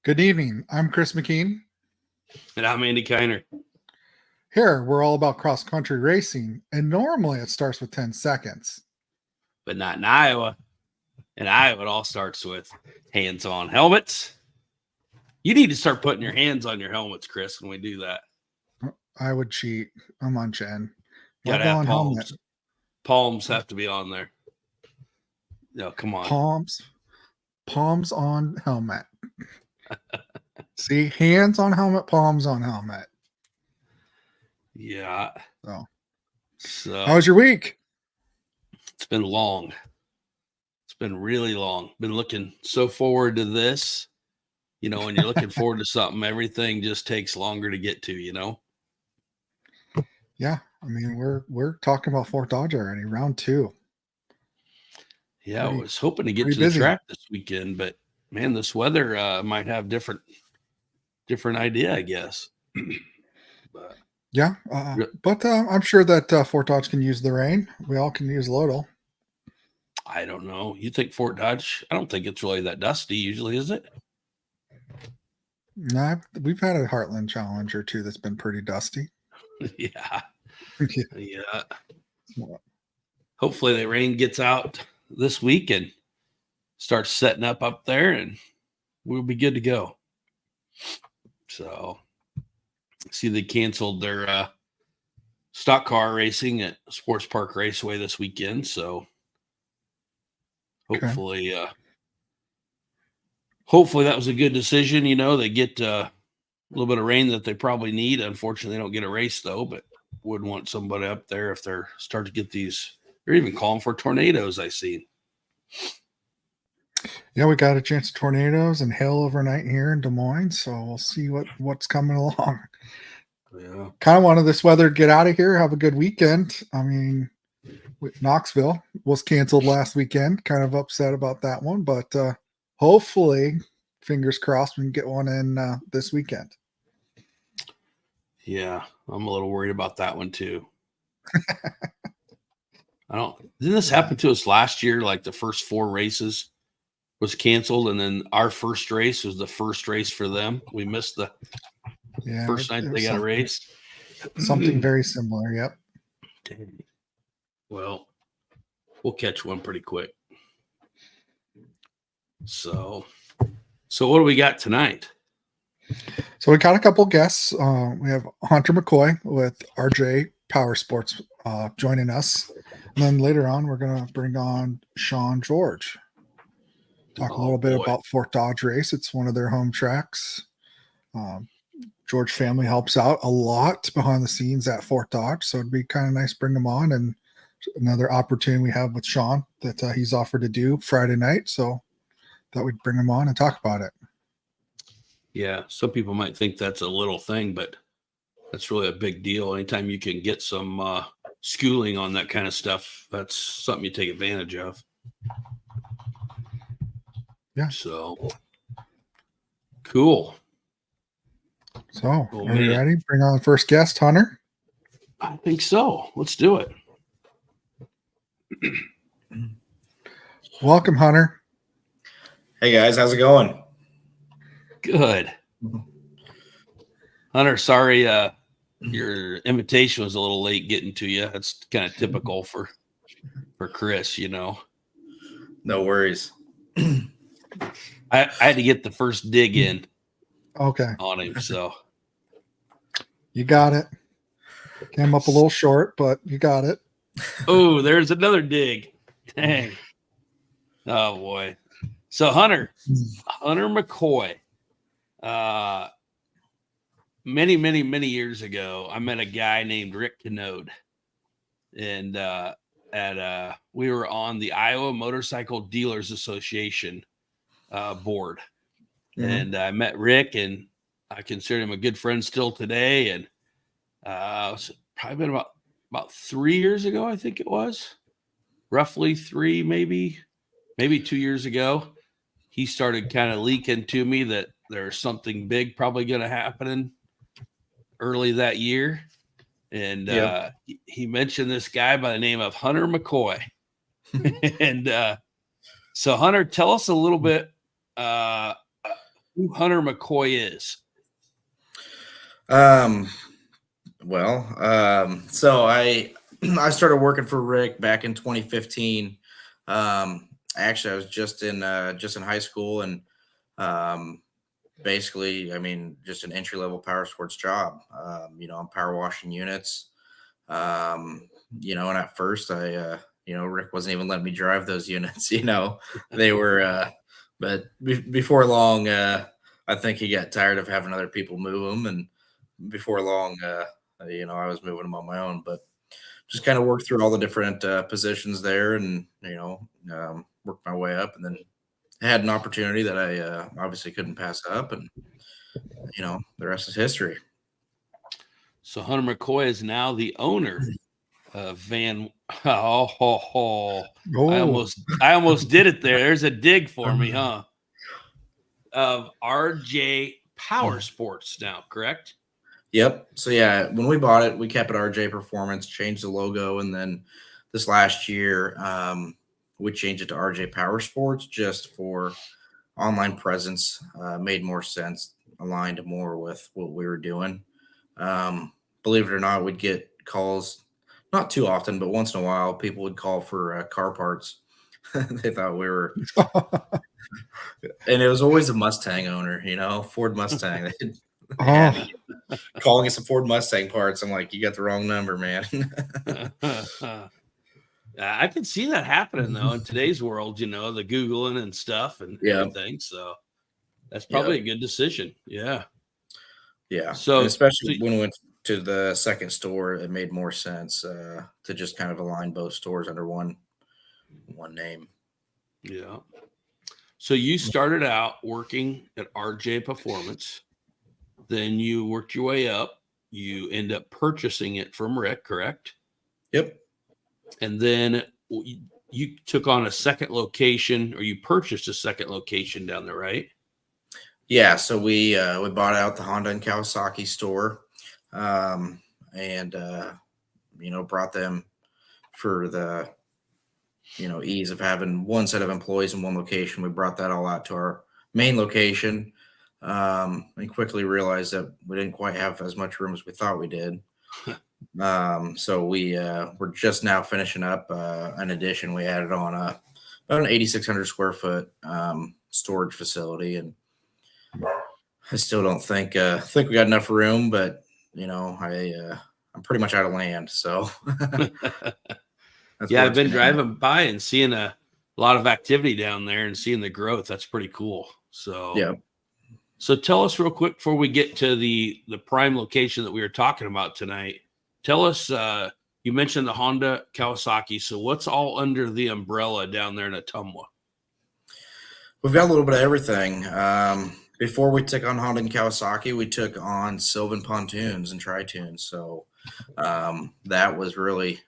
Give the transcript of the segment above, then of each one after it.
Good evening. I'm Chris McKean. And I'm Andy Kiner. Here, we're all about cross-country racing, and normally it starts with 10 seconds. But not in Iowa. In Iowa, it all starts with hands-on helmets. You need to start putting your hands on your helmets, Chris, when we do that. I would cheat. I'm on Chen. Gotta have palms. Helmet. Palms have to be on there. No, come on. Palms on helmet. See, hands on helmet, palms on helmet. Yeah. So how was your week? It's been long. It's been really long. Been looking so forward to this. You know, when you're looking forward to something, everything just takes longer to get to, you know? Yeah. I mean, we're talking about Fort Dodge already, round 2. Yeah, I was hoping to get to the track this weekend, but man, this weather might have different idea, I guess. But I'm sure that Fort Dodge can use the rain. We all can use Lodal. I don't know. You think Fort Dodge? I don't think it's really that dusty usually, is it? No, we've had a Heartland Challenge or two that's been pretty dusty. Yeah. Hopefully the rain gets out this week and starts setting up there, and we'll be good to go. So, see, they canceled their stock car racing at Sports Park Raceway this weekend. So, hopefully that was a good decision. You know, they get a little bit of rain that they probably need. Unfortunately, they don't get a race though, but would want somebody up there if they're starting to get these. They're even calling for tornadoes, I see. Yeah, we got a chance of tornadoes and hail overnight here in Des Moines, so we'll see what's coming along. Yeah. Kind of wanted this weather to get out of here, have a good weekend. I mean, Knoxville was canceled last weekend. Kind of upset about that one, but hopefully, fingers crossed, we can get one in this weekend. Yeah, I'm a little worried about that one too. Didn't this happen to us last year? Like the first 4 races was canceled, and then our first race was the first race for them. We missed the first night they got a race. Something very similar, yep. Dang. Well, we'll catch one pretty quick. So what do we got tonight? So we got a couple guests. We have Hunter McCoy with RJ Powersports joining us. And then later on, we're going to bring on Shawn George. Talk a little bit about Fort Dodge race. It's one of their home tracks. George family helps out a lot behind the scenes at Fort Dodge. So it'd be kind of nice to bring them on. And another opportunity we have with Shawn that he's offered to do Friday night. So that we'd bring him on and talk about it. Yeah, some people might think that's a little thing, but that's really a big deal. Anytime you can get some schooling on that kind of stuff, that's something you take advantage of. Yeah. So, cool. So, are you ready? Bring on the first guest, Hunter? I think so. Let's do it. Welcome, Hunter. Hey, guys. How's it going? Good. Hunter, sorry your invitation was a little late getting to you. That's kind of typical for Chris, you know. No worries. I had to get the first dig in on him, so. You got it. Came up a little short, but you got it. Oh, there's another dig. Dang. Oh, boy. So, Hunter McCoy. Many years ago, I met a guy named Rick Canode, and we were on the Iowa Motorcycle Dealers Association board, and I met Rick, and I consider him a good friend still today. And it's probably been about 3 years ago, I think it was, roughly 3, maybe 2 years ago. He started kind of leaking to me that there's something big probably going to happen early that year. And he mentioned this guy by the name of Hunter McCoy. And so, Hunter, tell us a little bit who Hunter McCoy is. So I started working for Rick back in 2015. Actually, I was just in high school, and basically, I mean, just an entry level power sports job. I'm power washing units. And at first, Rick wasn't even letting me drive those units. They were, but before long, I think he got tired of having other people move them, and before long, I was moving them on my own. But just kind of worked through all the different positions there, and worked my way up, and then had an opportunity that I obviously couldn't pass up, and the rest is history. So Hunter McCoy is now the owner of Van. I almost did it there. There's a dig for me, huh? Of RJ Powersports now, correct? Yep. So yeah, when we bought it, we kept it RJ Performance, changed the logo, and then this last year, we changed it to RJ Powersports just for online presence. Made more sense, aligned more with what we were doing. Believe it or not, we'd get calls, not too often, but once in a while, people would call for car parts. They thought we were, and it was always a Mustang owner, Ford Mustang. Calling us some Ford Mustang parts. I'm like, you got the wrong number, man. I can see that happening though in today's world, the Googling and stuff and everything. So that's probably a good decision. Yeah. Yeah. So and especially when we went to the second store, it made more sense to just kind of align both stores under one name. Yeah. So you started out working at RJ Performance, then you worked your way up. You end up purchasing it from Rick, correct? Yep. And then you took on a second location, or you purchased a second location down there, right? Yeah. So we bought out the Honda and Kawasaki store, and brought them for the ease of having one set of employees in one location. We brought that all out to our main location, and quickly realized that we didn't quite have as much room as we thought we did. So we're just now finishing up an addition we added on about an 8,600 square foot storage facility, and I still don't think we got enough room, but I'm pretty much out of land, so. Yeah, I've been driving by and seeing a lot of activity down there and seeing the growth. That's pretty cool. So yeah. So tell us real quick before we get to the prime location that we were talking about tonight. Tell us, you mentioned the Honda Kawasaki. So what's all under the umbrella down there in Ottumwa? We've got a little bit of everything. Before we took on Honda and Kawasaki, we took on Sylvan pontoons and tri-tunes. So that was really,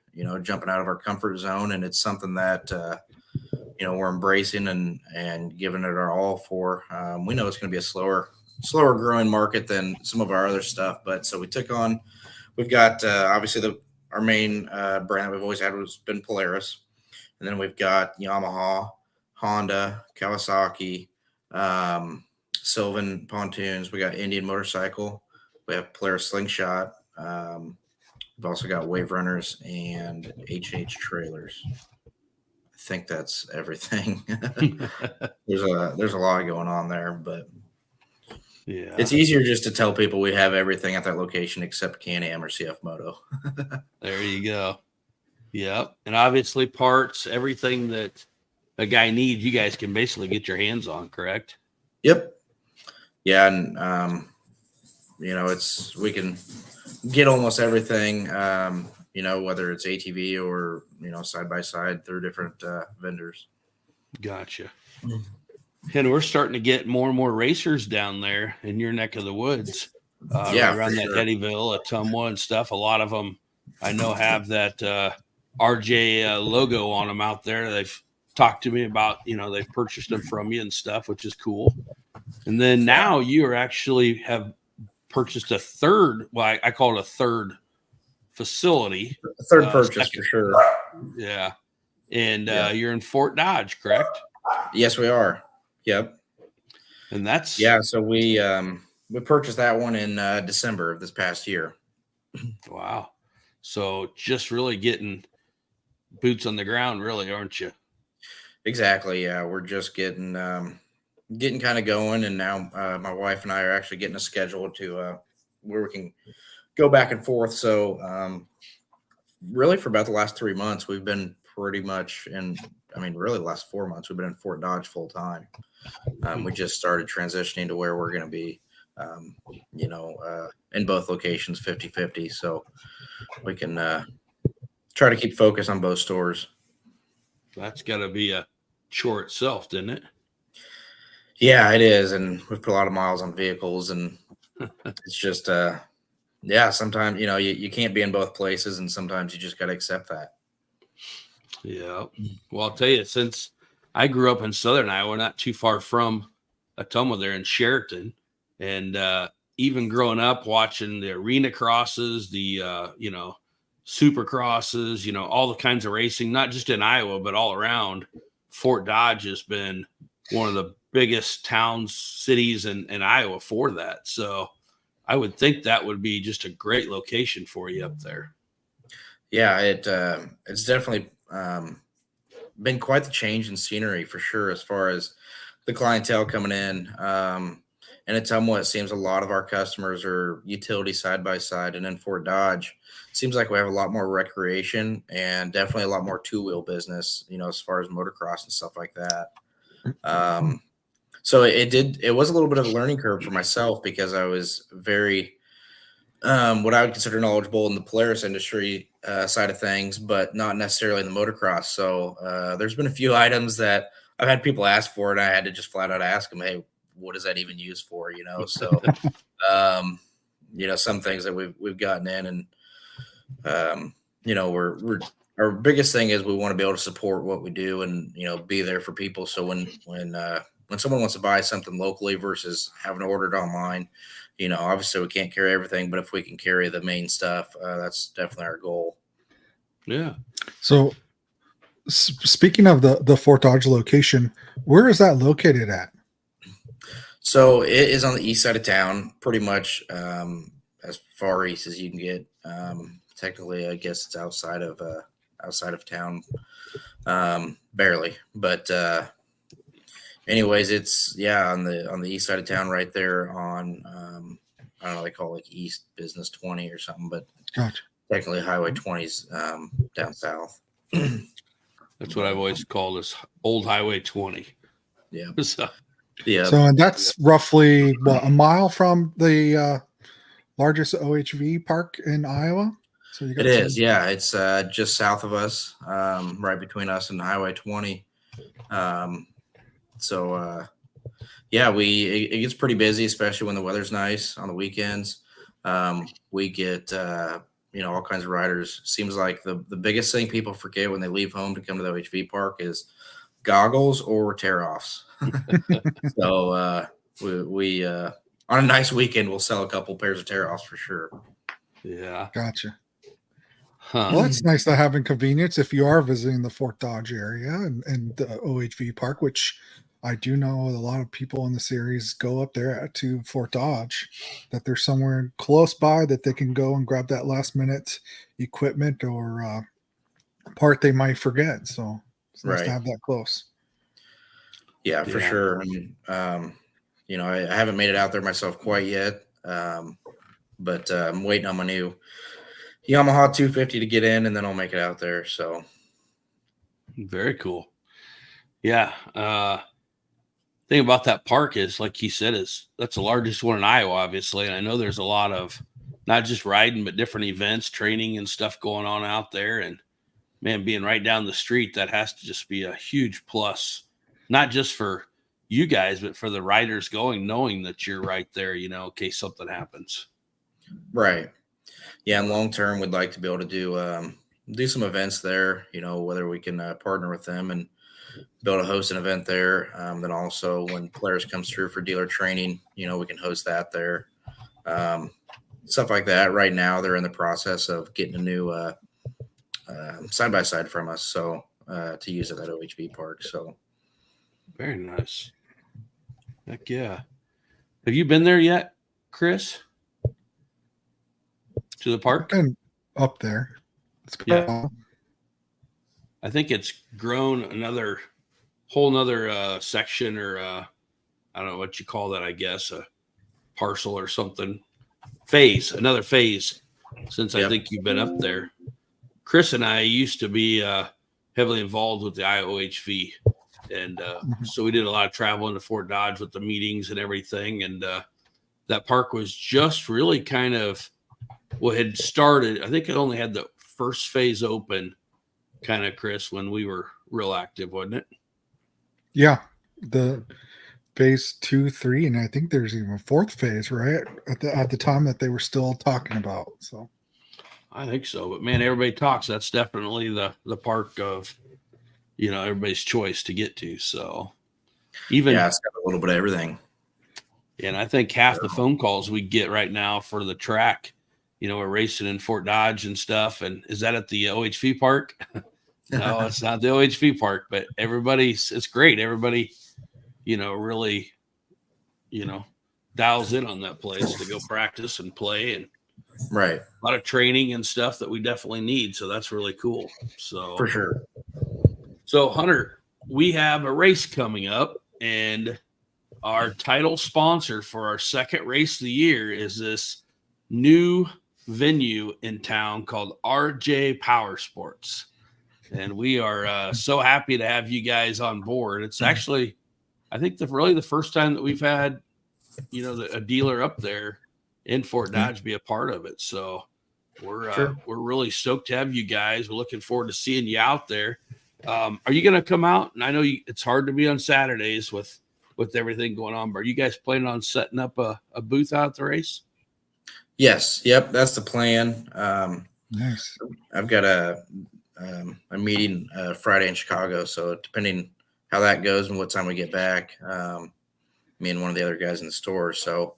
jumping out of our comfort zone. And it's something that, we're embracing and giving it our all for. We know it's going to be a slower growing market than some of our other stuff. But so we've got obviously our main brand we've always had has been Polaris. And then we've got Yamaha, Honda, Kawasaki, Sylvan pontoons. We got Indian Motorcycle. We have Polaris Slingshot. We've also got Wave Runners and H&H trailers. I think that's everything. There's a lot going on there, but yeah, it's easier just to tell people we have everything at that location except Can-Am or CF Moto. There you go. Yep. And obviously parts, everything that a guy needs, you guys can basically get your hands on, correct? Yep. Yeah. And, we can get almost everything, whether it's ATV or, side by side through different vendors. Gotcha. And we're starting to get more and more racers down there in your neck of the woods. Right around that Eddyville, Ottumwa and stuff. A lot of them I know have that RJ logo on them out there. They've talked to me about, they've purchased them from you and stuff, which is cool. And then now you are actually have purchased a third, well, I call it a third facility. A third purchase for sure. Yeah. And you're in Fort Dodge, correct? Yes, we are. Yep. And that's So we purchased that one in December of this past year. wow. So just really getting boots on the ground, really, aren't you? Exactly. Yeah, we're just getting kind of going, and now my wife and I are actually getting a schedule to where we can go back and forth. So really, for about the last 3 months, we've been pretty much really the last 4 months, we've been in Fort Dodge full time. We just started transitioning to where we're going to be, in both locations 50-50. So we can try to keep focus on both stores. That's got to be a chore itself, didn't it? Yeah, it is. And we've put a lot of miles on vehicles, and it's just, sometimes, you can't be in both places, and sometimes you just got to accept that. Yeah. Well, I'll tell you, since I grew up in Southern Iowa, not too far from Ottumwa there in Sheraton, and even growing up watching the arena crosses, the, super crosses, all the kinds of racing, not just in Iowa, but all around, Fort Dodge has been one of the biggest towns, cities in Iowa for that. So I would think that would be just a great location for you up there. Yeah, it's definitely been quite the change in scenery for sure, as far as the clientele coming in. And it's somewhat, it seems a lot of our customers are utility side by side, and in Fort Dodge, it seems like we have a lot more recreation and definitely a lot more two-wheel business, as far as motocross and stuff like that. So it was a little bit of a learning curve for myself, because I was very what I would consider knowledgeable in the Polaris industry side of things, but not necessarily in the motocross. So there's been a few items that I've had people ask for, and I had to just flat out ask them, "Hey, what is that even used for?" So some things that we've gotten in, and we're our biggest thing is we want to be able to support what we do, and be there for people. So when someone wants to buy something locally versus having ordered online, obviously we can't carry everything, but if we can carry the main stuff, that's definitely our goal. Yeah. So speaking of the Fort Dodge location, where is that located at? So it is on the east side of town, pretty much as far east as you can get. Technically, I guess it's outside of town, barely. But anyways, it's on the east side of town, right there on I don't know, they call it like East Business 20 or something, but Gotcha. technically Highway 20's down south. That's what I've always called this old Highway 20. Yeah. So, Yeah. So, and that's roughly a mile from the largest OHV park in Iowa. So you got it is. Yeah. It's just south of us, right between us and Highway 20. It gets pretty busy, especially when the weather's nice on the weekends. We get, all kinds of riders. Seems like the biggest thing people forget when they leave home to come to the OHV park is goggles or tear-offs. So we on a nice weekend, we'll sell a couple pairs of tear-offs for sure. yeah. Gotcha. Huh. Well, it's nice to have inconvenience if you are visiting the Fort Dodge area and the OHV park, which I do know a lot of people in the series go up there to Fort Dodge, that there's somewhere close by that they can go and grab that last minute equipment or part they might forget. So it's nice to have that close. Yeah, for sure. And, I haven't made it out there myself quite yet, but I'm waiting on my new Yamaha 250 to get in, and then I'll make it out there. So very cool. Yeah. Thing about that park is, like he said, that's the largest one in Iowa, obviously. And I know there's a lot of not just riding, but different events, training and stuff going on out there. And man, being right down the street, that has to just be a huge plus, not just for you guys, but for the riders going, knowing that you're right there, in case something happens. Right. Yeah. And long term, we'd like to be able to do some events there, whether we can partner with them and be able to host an event there. Then also when Polaris comes through for dealer training, we can host that there. Stuff like that. Right now, they're in the process of getting a new side-by-side from us, so to use at that OHV park. So very nice. Heck yeah. Have you been there yet, Chris? To the park? Been up there. It's been Yeah. a while. I think it's grown another whole nother section, or I don't know what you call that, I guess, a parcel or something. Another phase since I think you've been up there. Chris and I used to be heavily involved with the IOHV. And so we did a lot of travel into Fort Dodge with the meetings and everything. And that park was just really kind of what had started. I think it only had the first phase open, kind of, Chris, when we were real active, wasn't it? Yeah. The phase 2, 3, and I think there's even a fourth phase, right? At the time that they were still talking about. So I think so. But man, everybody talks. That's definitely the park of, everybody's choice to get to. So even it's got a little bit of everything. And I think half the phone calls we get right now for the track, we're racing in Fort Dodge and stuff. And is that at the OHV park? No, it's not the OHV park, but it's great. Everybody, really, dials in on that place to go practice and play, and right. a lot of training and stuff that we definitely need. So that's really cool. So For sure. So Hunter, we have a race coming up, and our title sponsor for our second race of the year is this new venue in town called RJ Powersports. And we are so happy to have you guys on board. It's actually, I think, really the first time that we've had, a dealer up there in Fort Dodge be a part of it. So we're really stoked to have you guys. We're looking forward to seeing you out there. Are you going to come out? And I know it's hard to be on Saturdays with everything going on, but are you guys planning on setting up a booth out at the race? Yes. Yep. That's the plan. nice. I've got a meeting Friday in Chicago. So depending how that goes and what time we get back, me and one of the other guys in the store. So,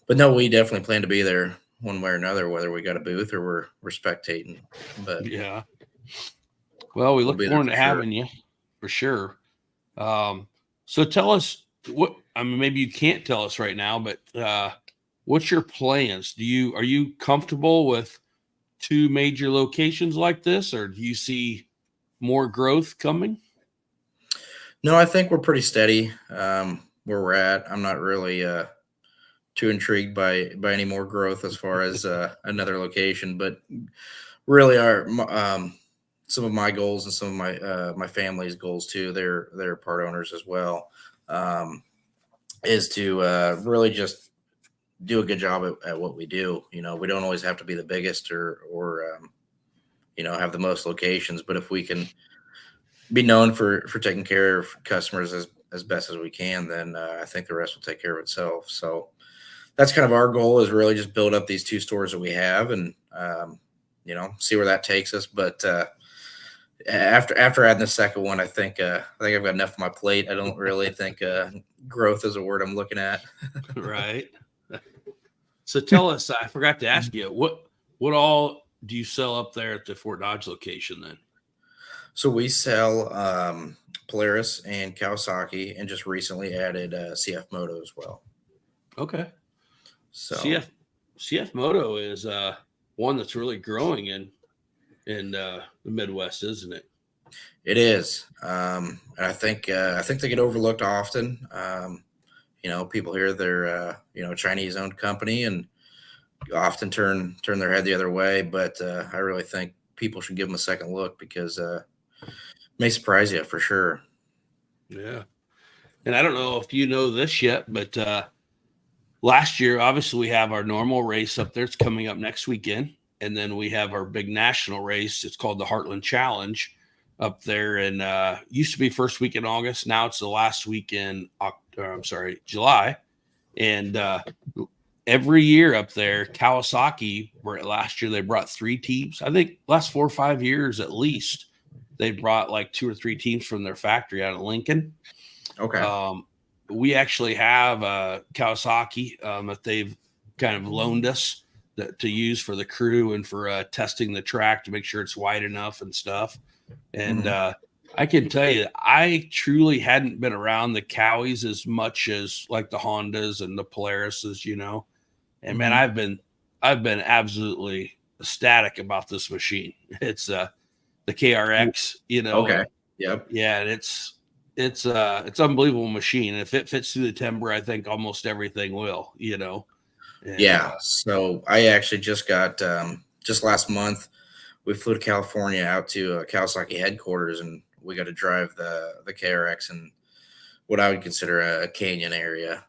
but no, we definitely plan to be there one way or another, whether we got a booth or we're spectating. But yeah. Well, we look forward to having you for sure. So tell us maybe you can't tell us right now, but what's your plans? Are you comfortable with 2 major locations like this, or do you see more growth coming? No, I think we're pretty steady where we're at. I'm not really too intrigued by any more growth as far as another location, but really some of my goals and some of my family's goals too. They're part owners as well. Is to really just do a good job at what we do. We don't always have to be the biggest or have the most locations, but if we can be known for taking care of customers as best as we can, then I think the rest will take care of itself. So that's kind of our goal, is really just build up these 2 stores that we have and, see where that takes us. But after adding the second one, I think I've got enough on my plate. I don't really think growth is a word I'm looking at. Right. So tell us, I forgot to ask you, what all do you sell up there at the Fort Dodge location then? So we sell Polaris and Kawasaki, and just recently added CF Moto as well. Okay. So CF Moto is one that's really growing in the Midwest, isn't it? It is. And I think they get overlooked often. People hear they're a Chinese owned company and often turn their head the other way. But I really think people should give them a second look, because it may surprise you for sure. Yeah. And I don't know if you know this yet, but last year, obviously, we have our normal race up there. It's coming up next weekend. And then we have our big national race. It's called the Heartland Challenge up there. And used to be first week in August. Now it's the last week in July. And every year up there, Kawasaki, where last year they brought 3 teams. I think last 4 or 5 years at least, they brought like 2 or 3 teams from their factory out of Lincoln. Okay. We actually have Kawasaki that they've kind of loaned us to use for the crew and for testing the track to make sure it's wide enough and stuff. And I can tell you, I truly hadn't been around the Cowies as much as like the Hondas and the Polarises, And man, I've been absolutely ecstatic about this machine. It's the KRX, Okay. and Yep. yeah, and it's unbelievable machine. And if it fits through the timber, I think almost everything will, And, Yeah. So I actually just got just last month we flew to California out to Kawasaki headquarters, and we got to drive the KRX in what I would consider a canyon area.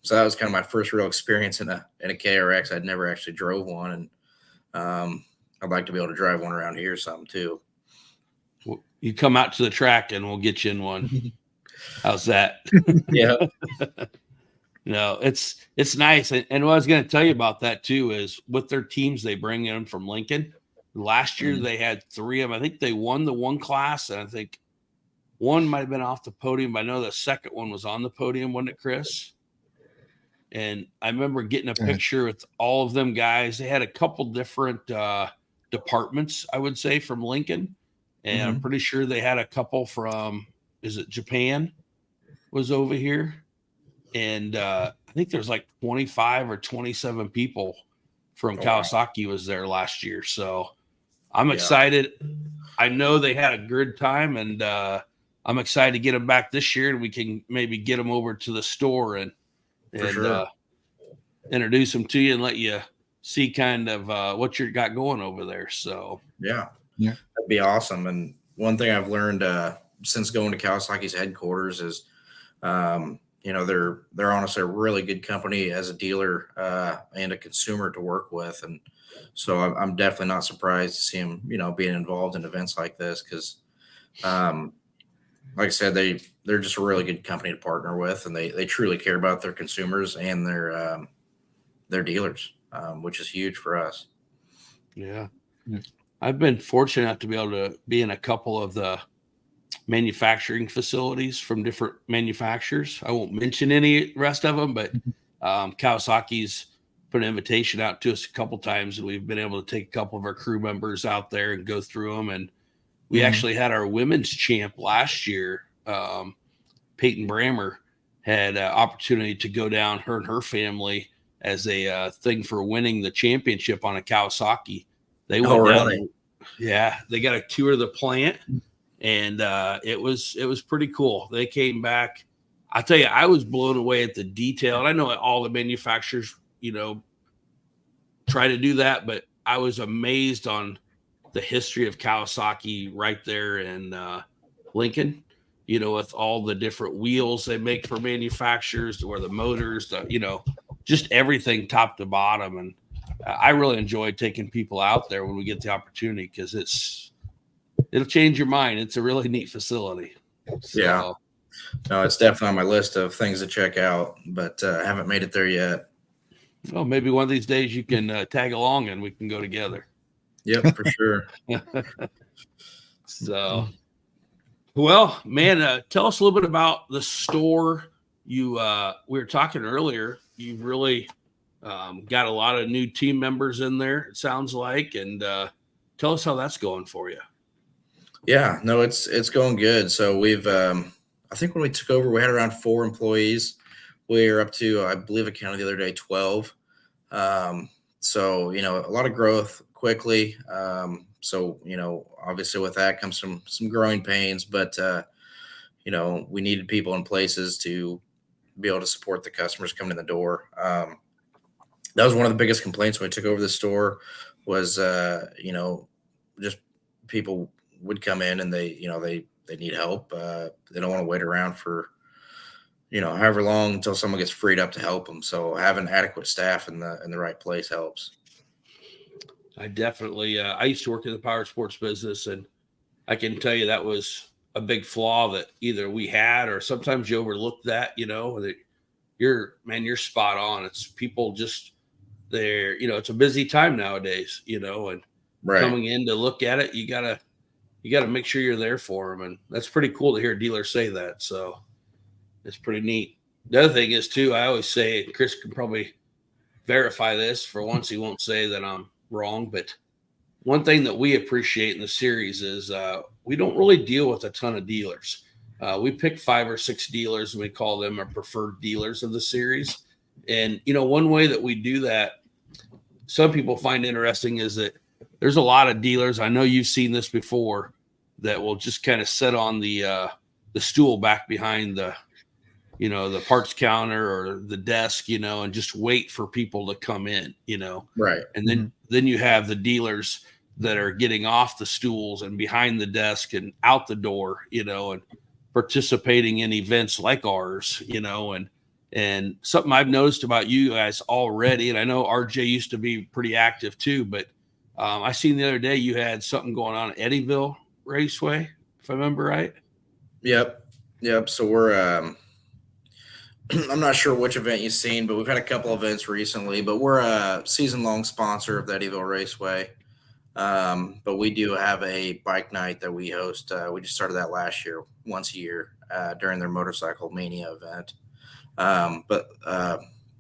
So that was kind of my first real experience in a KRX. I'd never actually drove one, and I'd like to be able to drive one around here some too. you come out to the track and we'll get you in one. How's that? Yeah. No, it's nice. And what I was going to tell you about that too is with their teams they bring in from Lincoln. Last year they had 3 of them. I think they won the one class, and I think one might have been off the podium, but I know the second one was on the podium, wasn't it, Chris? And I remember getting a picture with all of them guys. They had a couple different departments, I would say, from Lincoln. And I'm pretty sure they had a couple from, is it Japan was over here? And I think there's like 25 or 27 people from Kawasaki was there last year. So I'm excited. I know they had a good time, and I'm excited to get them back this year, and we can maybe get them over to the store and introduce them to you and let you see kind of what you got going over there. So yeah, that'd be awesome. And one thing I've learned since going to Kawasaki's headquarters is, they're honestly a really good company as a dealer and a consumer to work with. And so I'm definitely not surprised to see them, being involved in events like this because, like I said, they're just a really good company to partner with, and they truly care about their consumers and their dealers, which is huge for us. Yeah. I've been fortunate enough to be able to be in a couple of the manufacturing facilities from different manufacturers. I won't mention any rest of them, but Kawasaki's put an invitation out to us a couple times, and we've been able to take a couple of our crew members out there and go through them. And we actually had our women's champ last year. Peyton Brammer had an opportunity to go down, her and her family, as a thing for winning the championship on a Kawasaki. They went down. Yeah, they got a tour of the plant, and it was pretty cool. They came back. I tell you, I was blown away at the detail. And I know all the manufacturers, try to do that, but I was amazed on the history of Kawasaki right there in Lincoln. With all the different wheels they make for manufacturers, or the motors, just everything top to bottom. And I really enjoyed taking people out there when we get the opportunity because it'll change your mind. It's a really neat facility. So, yeah. No, it's definitely on my list of things to check out, but I haven't made it there yet. Well, maybe one of these days you can tag along and we can go together. Yep, for sure. So, well, man, tell us a little bit about the store. We were talking earlier. You've really got a lot of new team members in there, it sounds like, and tell us how that's going for you. Yeah, no, it's going good. So we've, I think when we took over, we had around 4 employees. We're up to, I believe I counted the other day, 12. So, a lot of growth quickly. So, obviously with that comes some growing pains, but, we needed people in places to be able to support the customers coming in the door. That was one of the biggest complaints when we took over the store was, just people would come in and they need help. They don't want to wait around for, however long until someone gets freed up to help them. So having adequate staff in the right place helps. I definitely, I used to work in the power sports business, and I can tell you that was a big flaw that either we had, or sometimes you overlook that, that you're spot on. It's people just there, it's a busy time nowadays, and coming in to look at it, you gotta make sure you're there for them. And that's pretty cool to hear dealers say that. So it's pretty neat. The other thing is too, I always say, Chris can probably verify this for once. He won't say that I'm wrong, but one thing that we appreciate in the series is we don't really deal with a ton of dealers. We pick 5 or 6 dealers, and we call them our preferred dealers of the series. And, one way that we do that, some people find interesting, is that there's a lot of dealers, I know you've seen this before, that will just kind of sit on the stool back behind the parts counter or the desk, and just wait for people to come in, Right. And then you have the dealers that are getting off the stools and behind the desk and out the door, and participating in events like ours, and something I've noticed about you guys already, and I know RJ used to be pretty active too, but I seen the other day you had something going on at Eddyville Raceway, if I remember right. Yep. So we're I'm not sure which event you've seen, but we've had a couple events recently. But we're a season-long sponsor of the Eddyville Raceway. But we do have a bike night that we host. We just started that last year, once a year, during their Motorcycle Mania event. But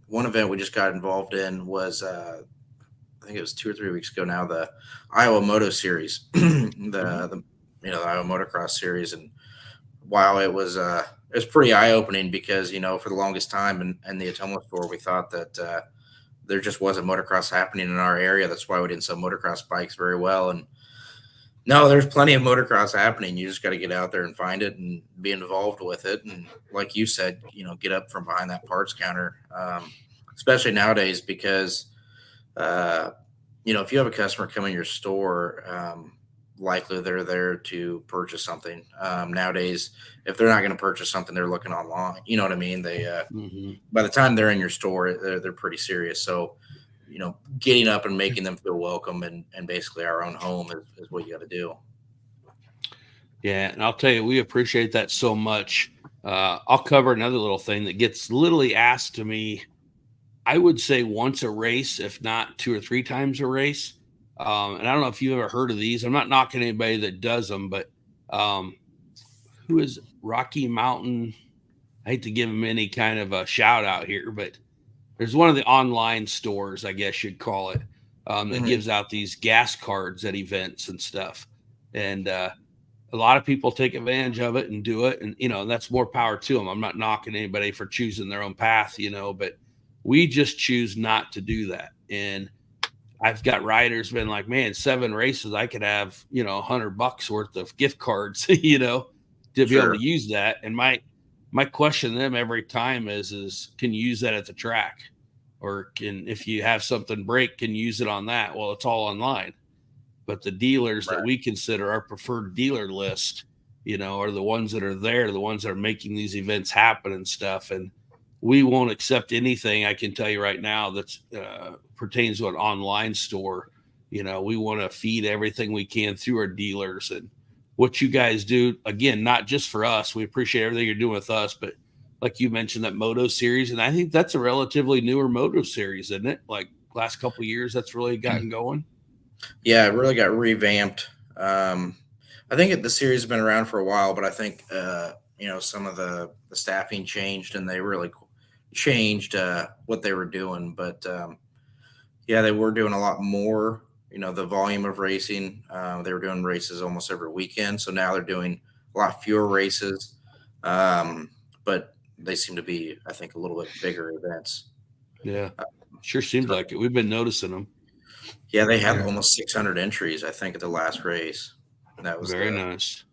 one event we just got involved in was, I think it was 2 or 3 weeks ago now, the Iowa Moto Series, the Iowa Motocross Series. And wow, it was pretty eye-opening because, for the longest time in the Ottumwa store, we thought that there just wasn't motocross happening in our area. That's why we didn't sell motocross bikes very well. And no, there's plenty of motocross happening. You just got to get out there and find it and be involved with it. And like you said, get up from behind that parts counter, especially nowadays because, if you have a customer come in your store, likely they're there to purchase something. Nowadays, if they're not going to purchase something, they're looking online. You know what I mean? They by the time they're in your store, they're pretty serious. So, getting up and making them feel welcome and basically our own home is what you got to do. Yeah, and I'll tell you, we appreciate that so much. I'll cover another little thing that gets literally asked to me, I would say once a race, if not 2 or 3 times a race. And I don't know if you've ever heard of these. I'm not knocking anybody that does them, but who is Rocky Mountain? I hate to give him any kind of a shout out here, but there's one of the online stores, I guess you'd call it, that gives out these gas cards at events and stuff. And a lot of people take advantage of it and do it. And, that's more power to them. I'm not knocking anybody for choosing their own path, but we just choose not to do that. And I've got riders been like, man, 7 races, I could have, $100 worth of gift cards, to be able to use that. And my question to them every time is can you use that at the track? Or if you have something break, can you use it on that? Well, it's all online. But the dealers that we consider our preferred dealer list, are the ones that are there, the ones that are making these events happen and stuff. And we won't accept anything, I can tell you right now, that's pertains to an online store. We want to feed everything we can through our dealers. And what you guys do, again, not just for us, we appreciate everything you're doing with us, but like you mentioned, that Moto Series, and I think that's a relatively newer Moto Series, isn't it? Like last couple of years, that's really gotten going. Yeah, it really got revamped. I think the series has been around for a while, but I think some of the staffing changed and they really changed what they were doing. But they were doing a lot more. The volume of racing. They were doing races almost every weekend, so now they're doing a lot fewer races. But they seem to be, I think, a little bit bigger events. Yeah, sure seems like it. We've been noticing them. Yeah, they had almost 600 entries, I think, at the last race. That was very nice.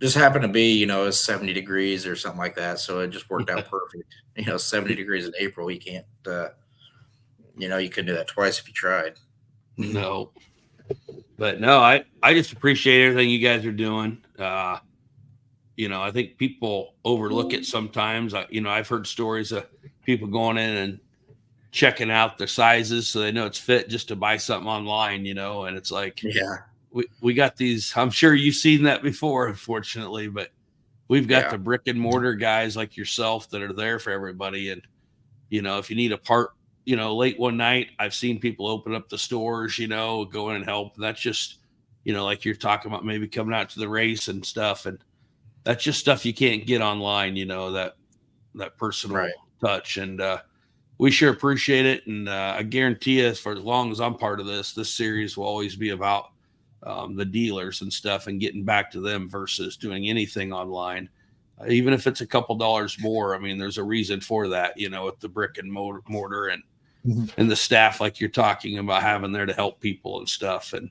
Just happened to be, it was 70 degrees or something like that. So it just worked out perfect. 70 degrees in April, you can't, you couldn't do that twice if you tried. No. But no, I just appreciate everything you guys are doing. I think people overlook it sometimes. I've heard stories of people going in and checking out their sizes so they know it's fit just to buy something online, and it's like, we got these, I'm sure you've seen that before, unfortunately, but we've got the brick and mortar guys like yourself that are there for everybody. And, if you need a part, late one night, I've seen people open up the stores, go in and help. And that's just, like you're talking about, maybe coming out to the race and stuff. And that's just stuff you can't get online, that personal touch. And we sure appreciate it. And I guarantee you, for as long as I'm part of this series will always be about the dealers and stuff and getting back to them versus doing anything online. Even if it's a couple dollars more, I mean, there's a reason for that, with the brick and mortar and and the staff like you're talking about having there to help people and stuff. And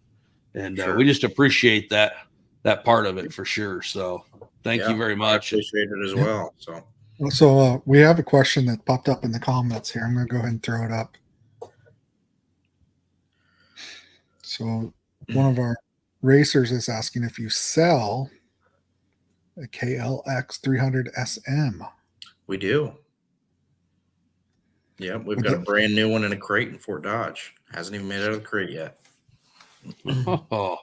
Sure. we just appreciate that part of it for sure. So thank you very much. I appreciate it as well. So we have a question that popped up in the comments here. I'm going to go ahead and throw it up. So one of our racers is asking if you sell a KLX 300 SM. We do. Yeah, we've got a brand new one in a crate in Fort Dodge. Hasn't even made it out of the crate yet. Oh.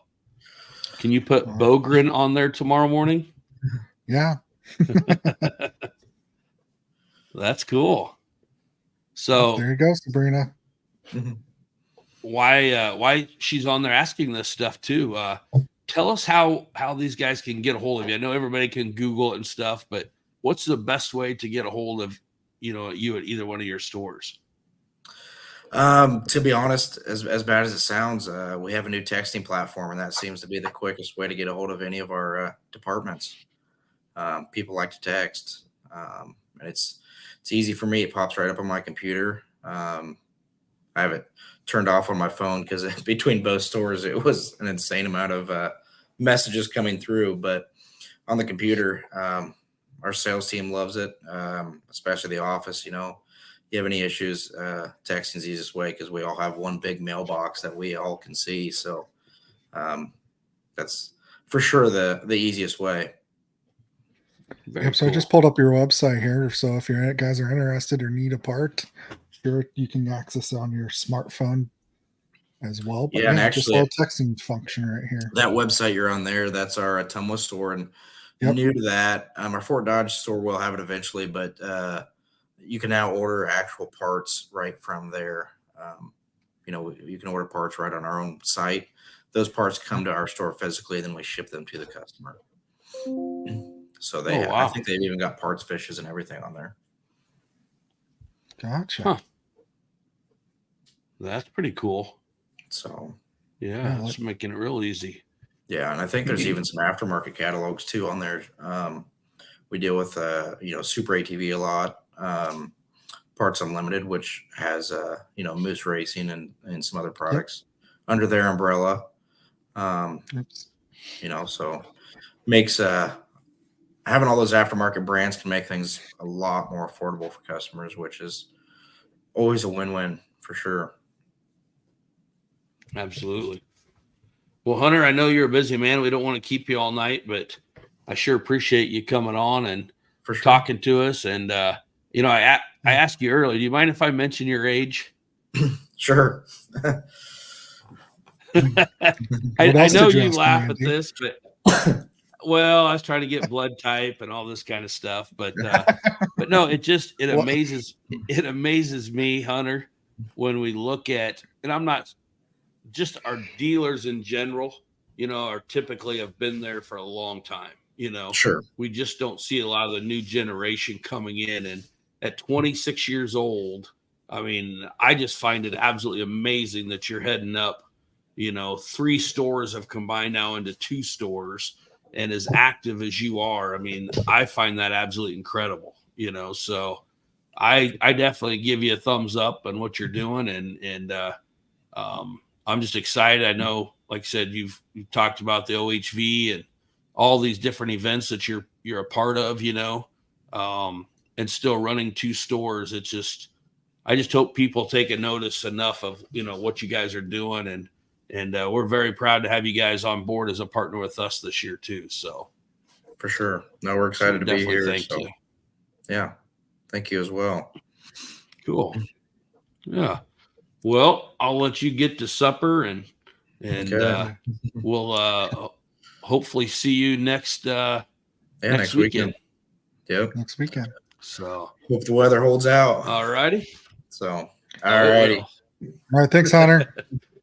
Can you put Bogren on there tomorrow morning? Yeah. That's cool. So there you go, Sabrina. Why she's on there asking this stuff too. Tell us how these guys can get a hold of you. I know everybody can Google it and stuff, but what's the best way to get a hold of you at either one of your stores? To be honest, as bad as it sounds, we have a new texting platform, and that seems to be the quickest way to get a hold of any of our departments. People like to text, and it's easy for me. It pops right up on my computer. I have it turned off on my phone because between both stores, it was an insane amount of messages coming through. But on the computer, our sales team loves it, especially the office. You have any issues, texting is the easiest way because we all have one big mailbox that we all can see. So that's for sure the easiest way. Yep. So I just pulled up your website here. So if you guys are interested or need a part, sure, you can access it on your smartphone as well. But and actually, just a texting function right here. That website you're on there, that's our Ottumwa store, and new to that, our Fort Dodge store will have it eventually, but you can now order actual parts right from there. You can order parts right on our own site. Those parts come to our store physically, then we ship them to the customer. So I think they've even got parts fishes and everything on there. Gotcha. Huh. That's pretty cool. So it's making it real easy. Yeah, and I think there's even some aftermarket catalogs too on there. We deal with Super ATV a lot, Parts Unlimited, which has Moose Racing and some other products under their umbrella. So makes having all those aftermarket brands can make things a lot more affordable for customers, which is always a win-win for sure. Absolutely. Well, Hunter, I know you're a busy man. We don't want to keep you all night, but I sure appreciate you coming on and talking to us. And, I asked you earlier, do you mind if I mention your age? Sure. I know you laugh at this, but I was trying to get blood type and all this kind of stuff, but no, it amazes me, Hunter, when we look at, and I'm not just our dealers in general, are typically have been there for a long time, Sure. We just don't see a lot of the new generation coming in. And at 26 years old, I mean, I just find it absolutely amazing that you're heading up, 3 stores have combined now into 2 stores and as active as you are. I mean, I find that absolutely incredible, so I definitely give you a thumbs up on what you're doing. And I'm just excited. I know, like I said, you've talked about the OHV and all these different events that you're a part of, and still running 2 stores. It's just, I just hope people take a notice enough of, what you guys are doing. And we're very proud to have you guys on board as a partner with us this year too. So for sure. No, we're excited to be here. Thank you. Yeah. Thank you as well. Cool. Yeah. Well, I'll let you get to supper and we'll hopefully see you next weekend. Yep. Next weekend. So hope the weather holds out. All righty. So all righty. All right. Thanks, Hunter.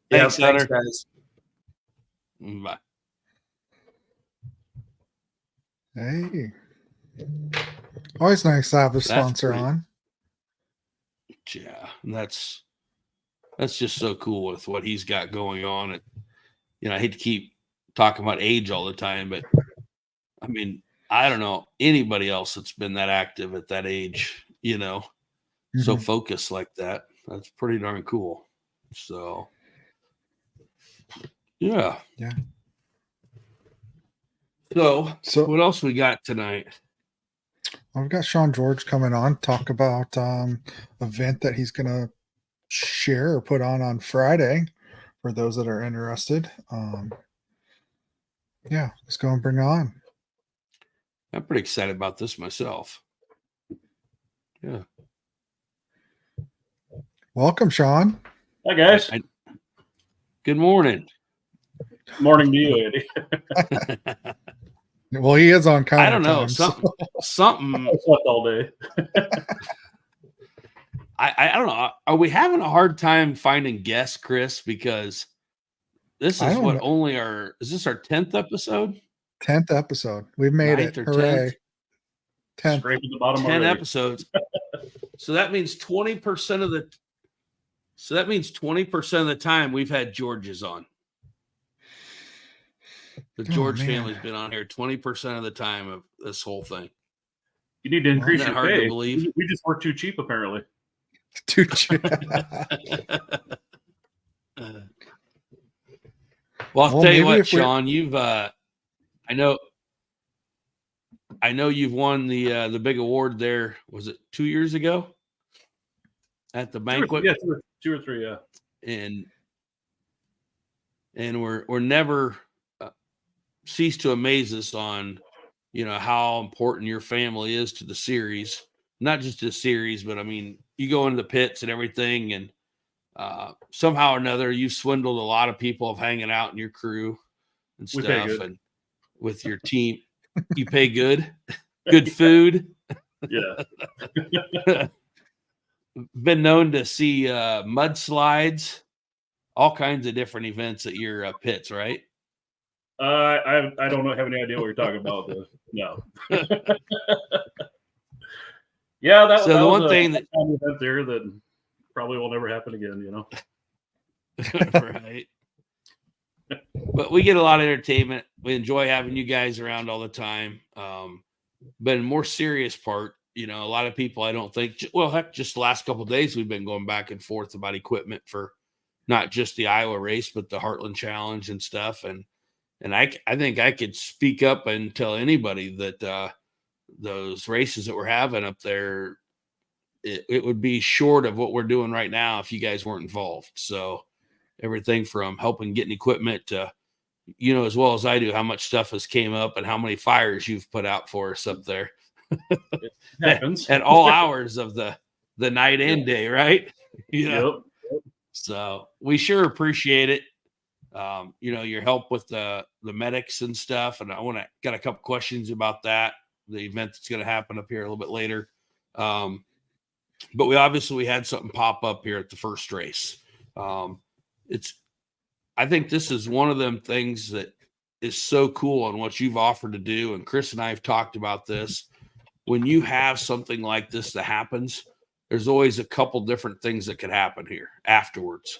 Thanks, Hunter. Guys. Bye. Hey. Always nice to have a sponsor on. Yeah, and that's just so cool with what he's got going on. I hate to keep talking about age all the time, but I mean, I don't know anybody else that's been that active at that age, so focused like that. That's pretty darn cool. So, yeah. Yeah. So So what else we got tonight? I've got Shawn George coming on, talk about event that he's going to share or put on Friday for those that are interested. Yeah, let's go and bring it on. I'm pretty excited about this myself. Yeah. Welcome, Shawn. Hi, guys. Good morning. Morning to you, Andy. Well, he is on counter I don't know. time, Something. I slept all day. I don't know. Are we having a hard time finding guests, Chris? Because this is is this our 10th episode? 10th episode. We've made it. Hooray. 10th. Scraping the bottom 10 already. episodes. So that means 20% of the time we've had George's on. The George family's been on here 20% of the time of this whole thing. You need to increase Isn't that your hard pay. to believe? We just work too cheap, apparently. Too cheap. Well, I'll tell you what, Shawn, you've I know you've won the big award there. Was it 2 years ago at the banquet? Yeah, two or three. Yeah, and we're never cease to amaze us on how important your family is to the series. Not just the series, but I mean, you go into the pits and everything, and somehow or another, you swindled a lot of people of hanging out in your crew and stuff, and with your team. You pay good food. Yeah. Been known to see mudslides, all kinds of different events at your pits, right? I don't have any idea what you're talking about. No. Yeah, that was the one thing that event there that probably will never happen again. Right. But we get a lot of entertainment. We enjoy having you guys around all the time. But in more serious part, a lot of people, I don't think, well, heck, just the last couple of days, we've been going back and forth about equipment for not just the Iowa race, but the Heartland Challenge and stuff. And I think I could speak up and tell anybody that those races that we're having up there, it would be short of what we're doing right now if you guys weren't involved. So everything from helping getting equipment to, as well as I do, how much stuff has came up and how many fires you've put out for us up there. It happens at all hours of the night and day, right? Yep. So we sure appreciate it. Your help with the medics and stuff. And I got a couple questions about that, the event that's going to happen up here a little bit later. But we had something pop up here at the first race. I think this is one of them things that is so cool on what you've offered to do. And Chris and I have talked about this. When you have something like this that happens, there's always a couple different things that could happen here afterwards.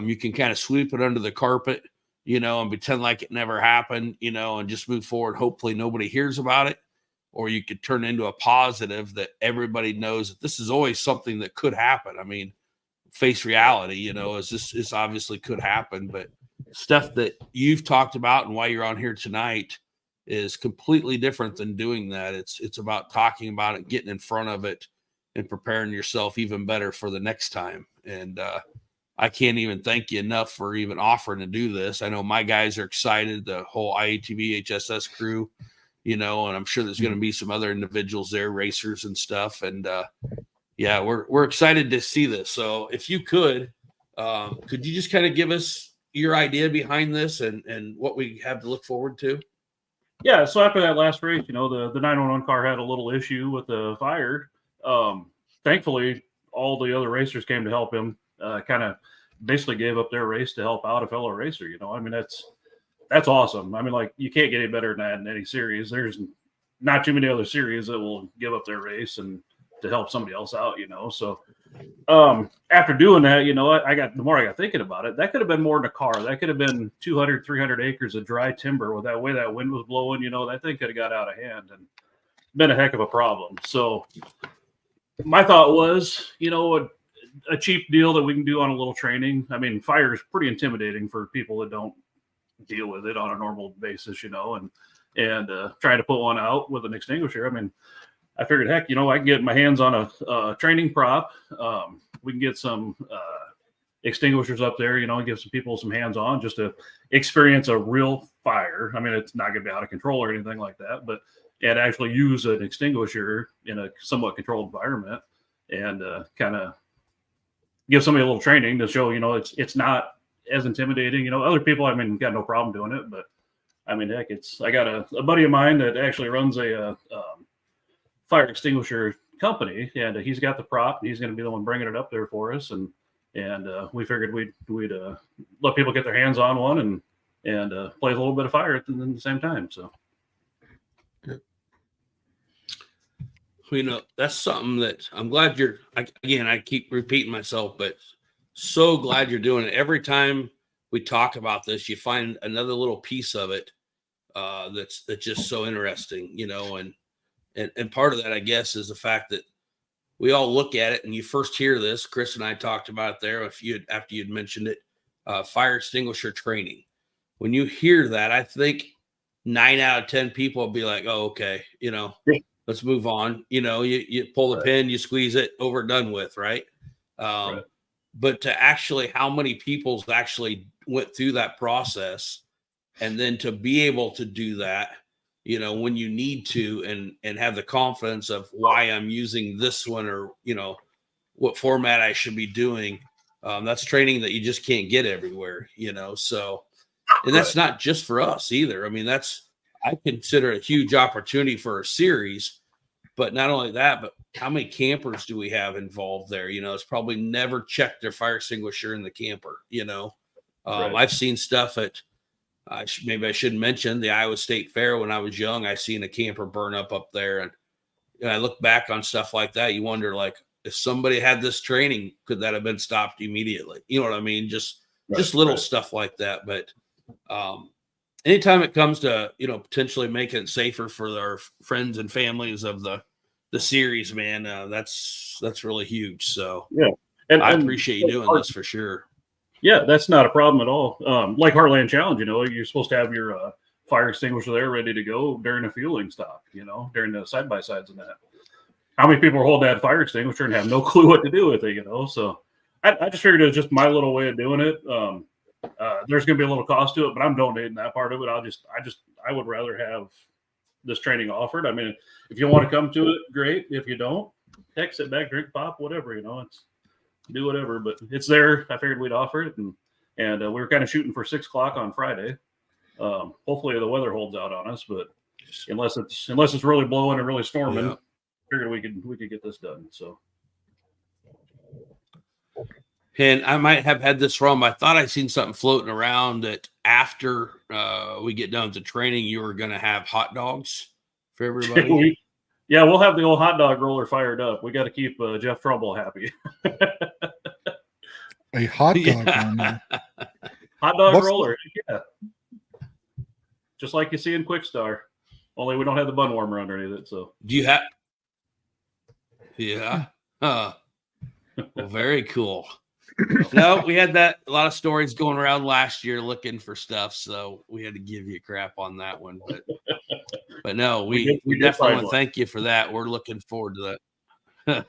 You can kind of sweep it under the carpet, and pretend like it never happened, and just move forward. Hopefully nobody hears about it. Or you could turn into a positive that everybody knows that this is always something that could happen. I mean, face reality, is this obviously could happen, but stuff that you've talked about and why you're on here tonight is completely different than doing that. It's about talking about it, getting in front of it, and preparing yourself even better for the next time. And I can't even thank you enough for even offering to do this. I know my guys are excited, the whole IATVHSS crew, and I'm sure there's going to be some other individuals there, racers and stuff. And yeah, we're excited to see this. So if you could you just kind of give us your idea behind this and what we have to look forward to? Yeah. So after that last race, the 911 car had a little issue with the fire. Thankfully, all the other racers came to help him. Kind of basically gave up their race to help out a fellow racer. I mean, that's awesome. I mean, like, you can't get any better than that in any series. There's not too many other series that will give up their race and help somebody else out, So after doing that, the more I got thinking about it, that could have been more than a car. That could have been 200, 300 acres of dry timber with that way that wind was blowing, that thing could have got out of hand and been a heck of a problem. So my thought was, a cheap deal that we can do on a little training. I mean, fire is pretty intimidating for people that don't deal with it on a normal basis, and trying to put one out with an extinguisher. I mean, I figured, heck, I can get my hands on a training prop. We can get some extinguishers up there, and give some people some hands-on just to experience a real fire. I mean, it's not going to be out of control or anything like that, but and actually use an extinguisher in a somewhat controlled environment and kind of give somebody a little training to show, it's not as intimidating. Other people, I mean, got no problem doing it, but I mean, heck, I got a buddy of mine that actually runs a fire extinguisher company, and he's got the prop, and he's going to be the one bringing it up there for us. And we figured we'd let people get their hands on one and play a little bit of fire at the same time. So. That's something that I'm glad I keep repeating myself, but so glad you're doing it. Every time we talk about this, you find another little piece of it that's just so interesting, and part of that, I guess, is the fact that we all look at it and you first hear this. Chris and I talked about it there after you'd mentioned it, fire extinguisher training. When you hear that, I think 9 out of 10 people will be like, oh, okay, let's move on. You pull the pin, you squeeze it, over and done with, right? Right. But to actually, how many people actually went through that process, and then to be able to do that, when you need to, and have the confidence of why I'm using this one, or, what format I should be doing. That's training that you just can't get everywhere, so, and that's not just for us either. I mean, I consider a huge opportunity for a series, but not only that, but how many campers do we have involved there? It's probably never checked their fire extinguisher in the camper. Right. I've seen stuff at, maybe I shouldn't mention, the Iowa State Fair. When I was young, I seen a camper burn up there. And I look back on stuff like that. You wonder, like, if somebody had this training, could that have been stopped immediately? You know what I mean? Just little stuff like that. But, anytime it comes to, potentially making it safer for our friends and families of the series, man, that's really huge. So yeah, and I appreciate you doing this for sure. Yeah, that's not a problem at all. Like Heartland Challenge, you're supposed to have your fire extinguisher there ready to go during a fueling stop, during the side-by-sides and that. How many people are holding that fire extinguisher and have no clue what to do with it, So I just figured it was just my little way of doing it. There's going to be a little cost to it, but I'm donating that part of it. I would rather have this training offered. I mean, if you want to come to it, great. If you don't, heck, sit back, drink pop, whatever, it's do whatever, but it's there. I figured we'd offer it, and we were kind of shooting for 6:00 on Friday. Hopefully the weather holds out on us, but unless it's really blowing and really storming, I figured we could get this done. So. And I might have had this wrong, but I thought I seen something floating around that after we get done with the training, you were going to have hot dogs for everybody. We'll have the old hot dog roller fired up. We got to keep Jeff Trumbull happy. A hot dog on there. Hot dog roller, yeah. Just like you see in Quick Star. Only we don't have the bun warmer underneath it. So do you have? Yeah. Well, very cool. No, we had a lot of stories going around last year looking for stuff, so we had to give you crap on that one. But no, we definitely want to thank you for that. We're looking forward to that.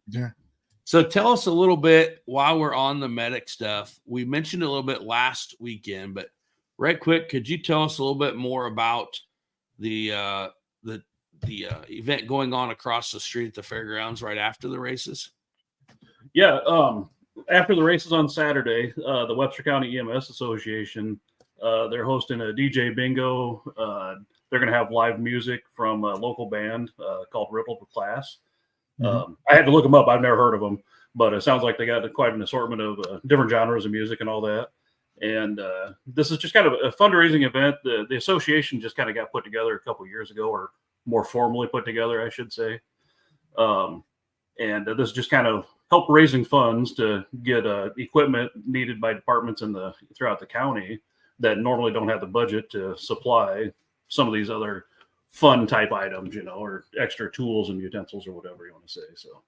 Yeah. So tell us a little bit while we're on the medic stuff. We mentioned a little bit last weekend, but right quick, could you tell us a little bit more about the event going on across the street at the fairgrounds right after the races? Yeah. After the races on Saturday, the Webster County EMS Association, they're hosting a DJ bingo. They're going to have live music from a local band called Ripple for Class. I had to look them up. I've never heard of them, but it sounds like they got quite an assortment of different genres of music and all that. And this is just kind of a fundraising event. The association just kind of got put together a couple of years ago, or more formally put together, I should say. And this just kind of help raising funds to get equipment needed by departments throughout the county that normally don't have the budget to supply some of these other fun type items, or extra tools and utensils or whatever you want to say. So,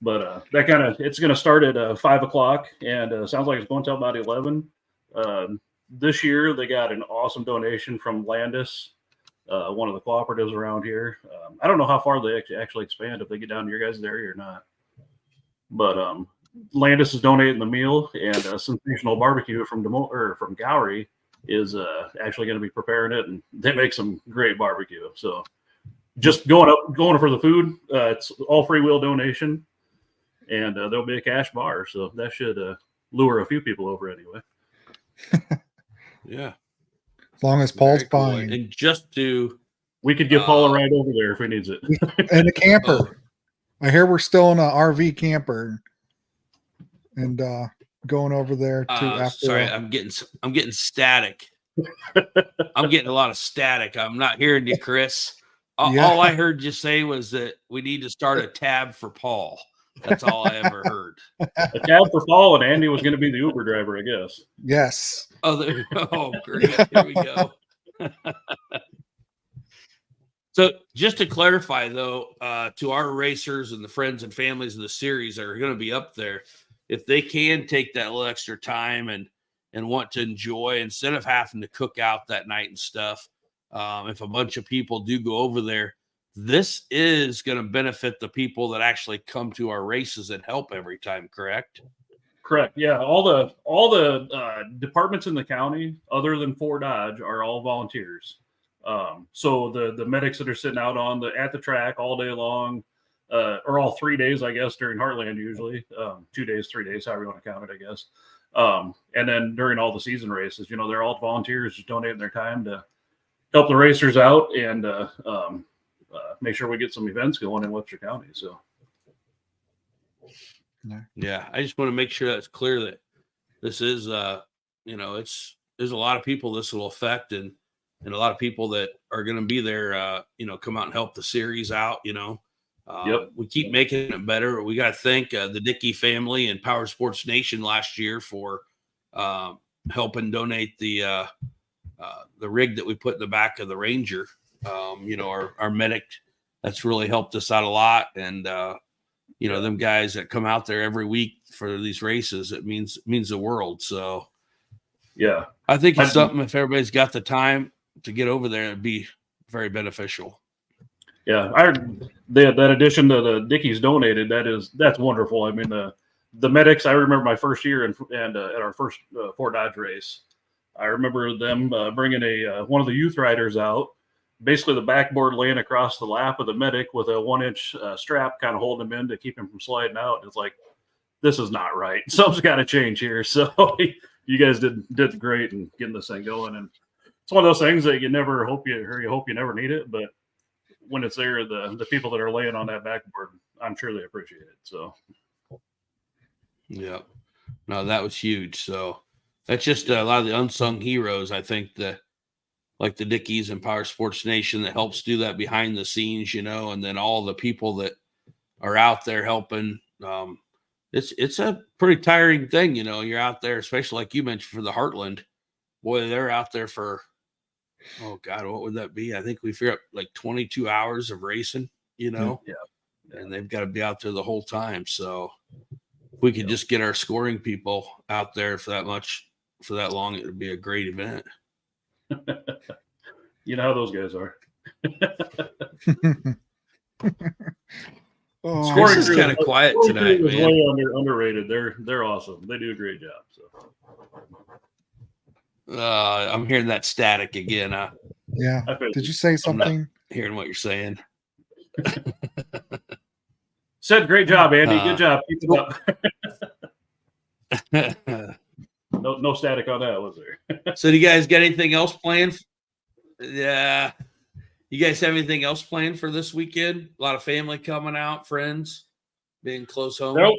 but it's going to start at 5:00, and sounds like it's going till about 11. This year they got an awesome donation from Landis, one of the cooperatives around here. I don't know how far they actually expand, if they get down to your guys' area or not. But Landis is donating the meal, and Sensational Barbecue from from Gowrie is actually going to be preparing it, and they make some great barbecue. So just going for the food. It's all free will donation, and there'll be a cash bar, so that should lure a few people over anyway. Yeah, as long as Paul's very cool. buying. And just to we could get Paul a ride over there if he needs it. And a camper. I hear we're still in an RV camper, and going over there too. After sorry, I'm getting static. I'm getting a lot of static. I'm not hearing you, Chris. All I heard you say was that we need to start a tab for Paul. That's all I ever heard. A tab for Paul, and Andy was going to be the Uber driver, I guess. Yes. Oh, great. Here we go. So just to clarify, though, to our racers and the friends and families of the series that are going to be up there, if they can take that little extra time and want to enjoy, instead of having to cook out that night and stuff, if a bunch of people do go over there, this is going to benefit the people that actually come to our races and help every time, correct? Correct. Yeah. All the departments in the county, other than Fort Dodge, are all volunteers. So the medics that are sitting out at the track all day long, or all 3 days, I guess, during Heartland, usually 2 days, 3 days, however you want to count it, I guess. And then during all the season races, they're all volunteers just donating their time to help the racers out and make sure we get some events going in Webster County. So, yeah, I just want to make sure that's clear that this is, there's a lot of people this will affect, and a lot of people that are going to be there, come out and help the series out. Yep. We keep making it better. We got to thank the Dickey family and Powersports Nation last year for helping donate the rig that we put in the back of the Ranger. Our medic, that's really helped us out a lot. And, them guys that come out there every week for these races, it means the world. So, yeah, I think it's something, if everybody's got the time to get over there, it'd be very beneficial. Yeah, that addition to the Dickies donated, that's wonderful. I mean, the medics, I remember my first year and at our first Fort Dodge race, I remember them bringing one of the youth riders out, basically the backboard laying across the lap of the medic with a 1-inch strap kind of holding him in to keep him from sliding out. It's like, this is not right. Something's got to change here. So you guys did great in getting this thing going. And it's one of those things that you hope you never need it, but when it's there, the people that are laying on that backboard, I'm sure they appreciate it. So, yeah, no, that was huge. So that's just a lot of the unsung heroes. I think like the Dickies and Powersports Nation that helps do that behind the scenes, and then all the people that are out there helping. It's a pretty tiring thing, you're out there, especially like you mentioned for the Heartland. Boy, they're out there for, oh God, what would that be? I think we figure out like 22 hours of racing, Yeah. And they've got to be out there the whole time. So if we could just get our scoring people out there for that long, it would be a great event. You know how those guys are. Scoring is kind of quiet tonight, man. Way underrated. They're awesome. They do a great job. So I'm hearing that static again. Yeah. Did you say something? Hearing what you're saying. Said great job, Andy. Good job. Keep it up. No static on that, was there? So do you guys got anything else planned? Yeah. You guys have anything else planned for this weekend? A lot of family coming out, friends being close home. Nope.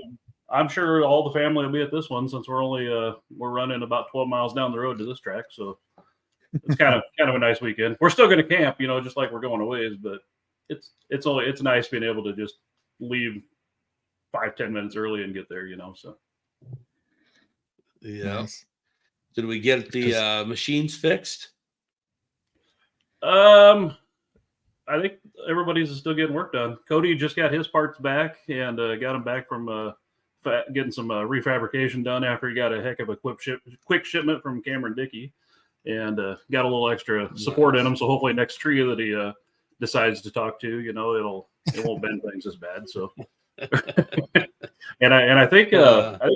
I'm sure all the family will be at this one since we're running about 12 miles down the road to this track. So it's kind of a nice weekend. We're still going to camp, just like we're going a ways, but it's nice being able to just leave 5-10 minutes early and get there, so. Yeah. Nice. Did we get the machines fixed? I think everybody's still getting work done. Cody just got his parts back and got them back from getting some refabrication done after he got a heck of a quick shipment from Cameron Dickey, and got a little extra support in him. So hopefully next tree that he decides to talk to, it won't bend things as bad. So, and I think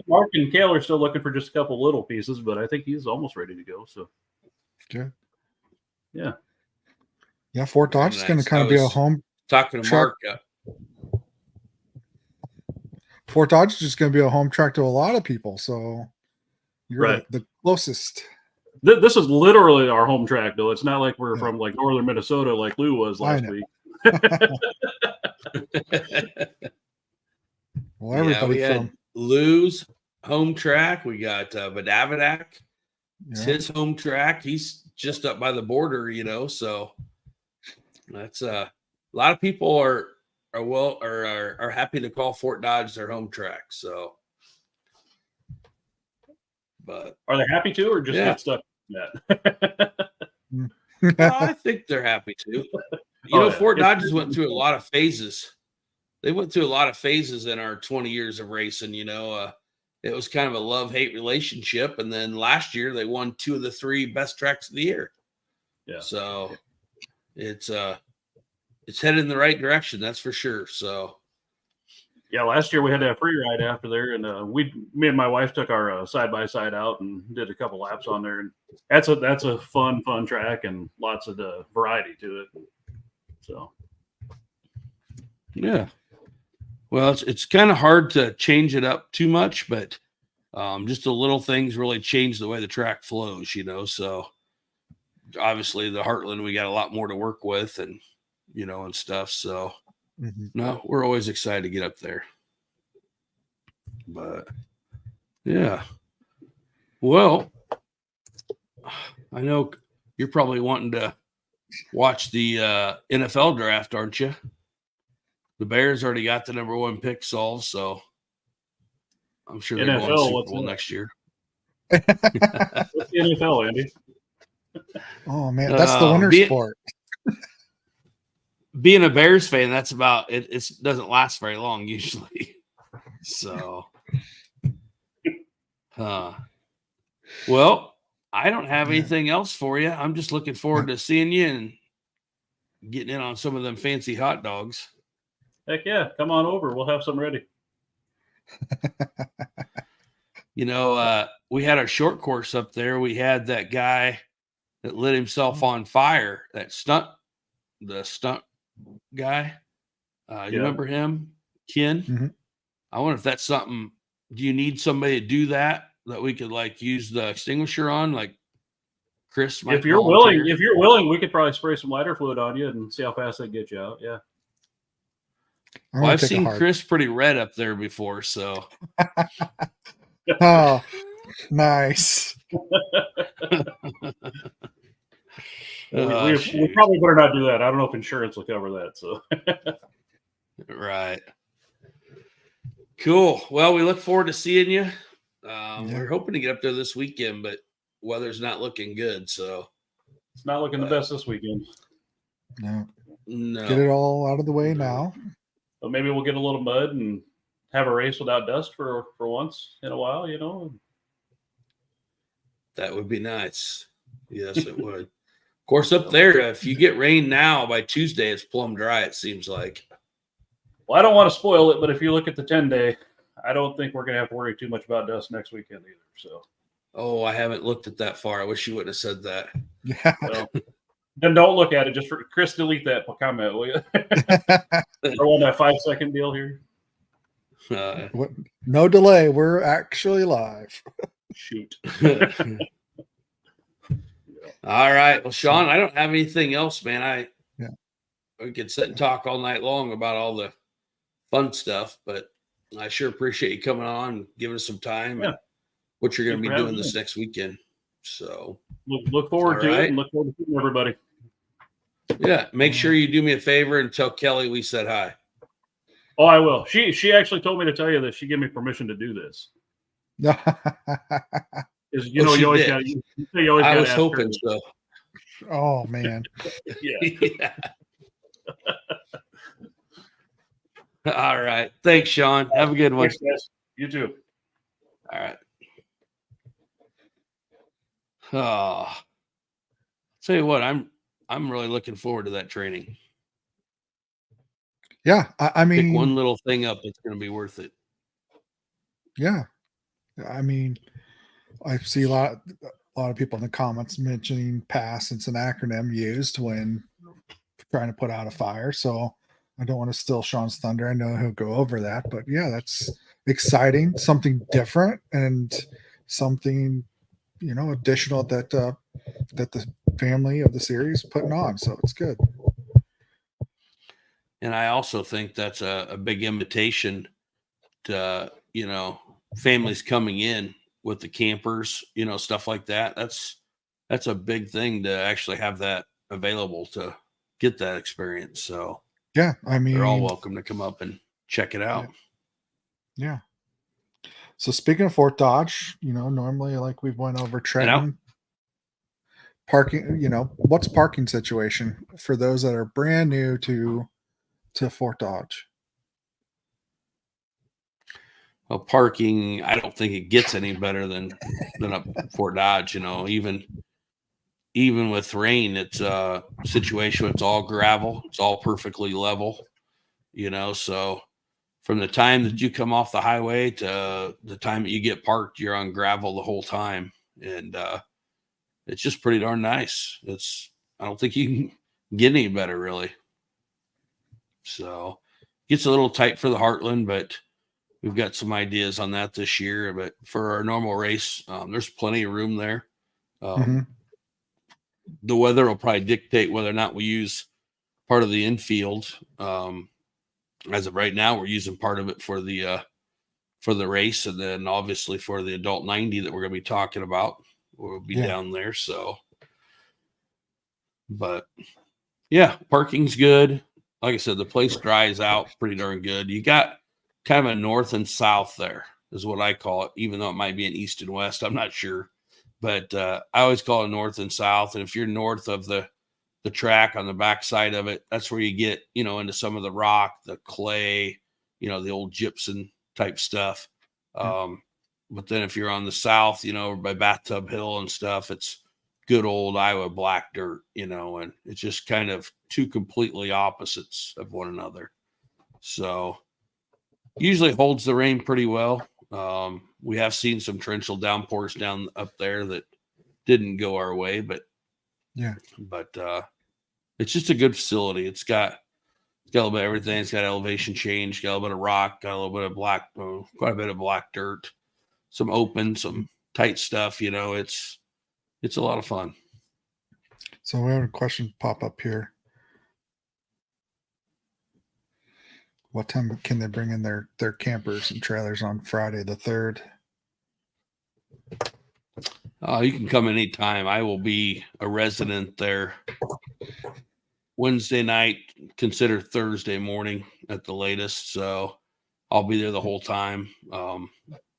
Mark and Kale are still looking for just a couple little pieces, but I think he's almost ready to go. So, Good. Yeah. Yeah, Fort Dodge is going to kind of be a home. Talking to track. Mark. Fort Dodge is just going to be a home track to a lot of people. So you're Right. the closest. This is literally our home track, though. It's not like we're from like northern Minnesota like Lou was last week. Well, everybody we had from Lou's home track. We got Badavadak. It's his home track. He's just up by the border, so that's a lot of people are happy to call Fort Dodge their home track. So, but are they happy to, or just get stuck in that? I think they're happy to. Fort Dodge went through a lot of phases. They went through a lot of phases in our 20 years of racing. It was kind of a love-hate relationship, and then last year they won 2 of the 3 best tracks of the year. Yeah. So it's headed in the right direction, that's for sure. So yeah, last year we had that free ride after there, and me and my wife took our side by side out and did a couple laps on there, and that's a fun track and lots of variety to it. So yeah, well, it's kind of hard to change it up too much, but just the little things really change the way the track flows. So obviously the Heartland, we got a lot more to work with, and and stuff. So no, we're always excited to get up there. But yeah, well, I know you're probably wanting to watch the NFL draft, aren't you? The Bears already got the number 1 pick solved, so I'm sure they're going to Super Bowl next year. What's the NFL, Andy? Oh man, that's the winter sport. Being a Bears fan, that's about it. It doesn't last very long usually. So, well, I don't have anything else for you. I'm just looking forward to seeing you and getting in on some of them fancy hot dogs. Heck yeah, come on over. We'll have some ready. We had our short course up there. We had that guy that lit himself on fire. The stunt guy. You remember him, Ken? Mm-hmm. I wonder if that's something. Do you need somebody to do that we could use the extinguisher on? Like Chris might. If you're willing, we could probably spray some lighter fluid on you and see how fast they get you out. Yeah. Well, I've seen Chris pretty red up there before, so. Oh, nice. We probably better not do that. I don't know if insurance will cover that. So. Right. Cool. Well, we look forward to seeing you. We're hoping to get up there this weekend, but weather's not looking good. So it's not looking the best this weekend. No. Get it all out of the way now. But maybe we'll get a little mud and have a race without dust for once in a while, That would be nice. Yes, it would. Of course, up there, if you get rain now, by Tuesday, it's plumb dry, it seems like. Well, I don't want to spoil it, but if you look at the 10-day, I don't think we're going to have to worry too much about dust next weekend either. So. Oh, I haven't looked at that far. I wish you wouldn't have said that. Yeah. Well, then don't look at it. Just Chris, delete that comment, will you? Throw on that 5-second deal here. No delay. We're actually live. Shoot. All right. Well, Shawn, I don't have anything else, man. We could sit and talk all night long about all the fun stuff, but I sure appreciate you coming on and giving us some time and what you're going to be doing this next weekend. So look forward to it and look forward to seeing everybody. Yeah. Make sure you do me a favor and tell Kelly we said hi. Oh, I will. She actually told me to tell you that she gave me permission to do this. Because you know, she you always did. got you always I got was to ask her. hoping so. Oh man. Yeah. Yeah. All right. Thanks, Shawn. Have a good one. Thanks, guys. You too. All right. Oh, tell you what, I'm really looking forward to that training. Yeah, I Pick mean, one little thing up that's going to be worth it. yeah, I mean, I see a lot of people in the comments mentioning PASS. It's an acronym used when trying to put out a fire. So I don't want to steal Shawn's thunder. I know he'll go over that, but yeah, that's exciting, something different, and something additional that that the family of the series putting on. So it's good. And I also think that's a big invitation to, families coming in with the campers, stuff like that. That's a big thing to actually have that available to get that experience. So Yeah, I mean, they're all welcome to come up and check it out. Yeah. So speaking of Fort Dodge, normally like we've went over Trenton. Parking, what's parking situation for those that are brand new to Fort Dodge? Well, parking, I don't think it gets any better than up Fort Dodge. Even with rain, it's a situation. It's all gravel. It's all perfectly level. So from the time that you come off the highway to the time that you get parked, you're on gravel the whole time, and it's just pretty darn nice. I don't think you can get any better, really. So gets a little tight for the Heartland, but we've got some ideas on that this year. But for our normal race, there's plenty of room there. The weather will probably dictate whether or not we use part of the infield. As of right now, we're using part of it for the race, and then obviously for the adult 90 that we're going to be talking about, we'll be down there. So, but yeah, parking's good. Like I said, the place dries out pretty darn good. You got kind of a north and south there is what I call it, even though it might be an east and west. I'm not sure, but I always call it north and south. And if you're north of the track on the back side of it, that's where you get, into some of the rock, the clay, the old gypsum type stuff. But then if you're on the south, by Bathtub Hill and stuff, it's good old Iowa black dirt, and it's just kind of two completely opposites of one another. So usually holds the rain pretty well. We have seen some torrential downpours down up there that didn't go our way, but it's just a good facility. It's got a little bit of everything. It's got elevation change, got a little bit of rock, got a little bit of black, quite a bit of black dirt, some open, some tight stuff. It's a lot of fun. So we have a question pop up here. What time can they bring in their campers and trailers on Friday the 3rd? You can come anytime. I will be a resident there Wednesday night, consider Thursday morning at the latest. So I'll be there the whole time.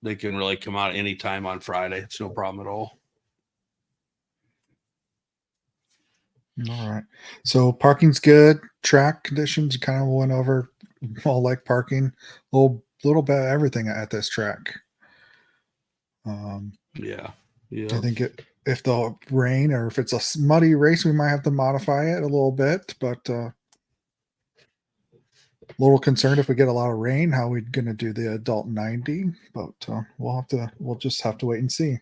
They can really come out anytime on Friday. It's no problem at all. All right. So parking's good. Track conditions, you kind of went over all like parking. Little bit of everything at this track. Yeah. I think if the rain or if it's a muddy race, we might have to modify it a little bit, but a little concerned if we get a lot of rain, how we're going to do the adult 90, but we'll just have to wait and see.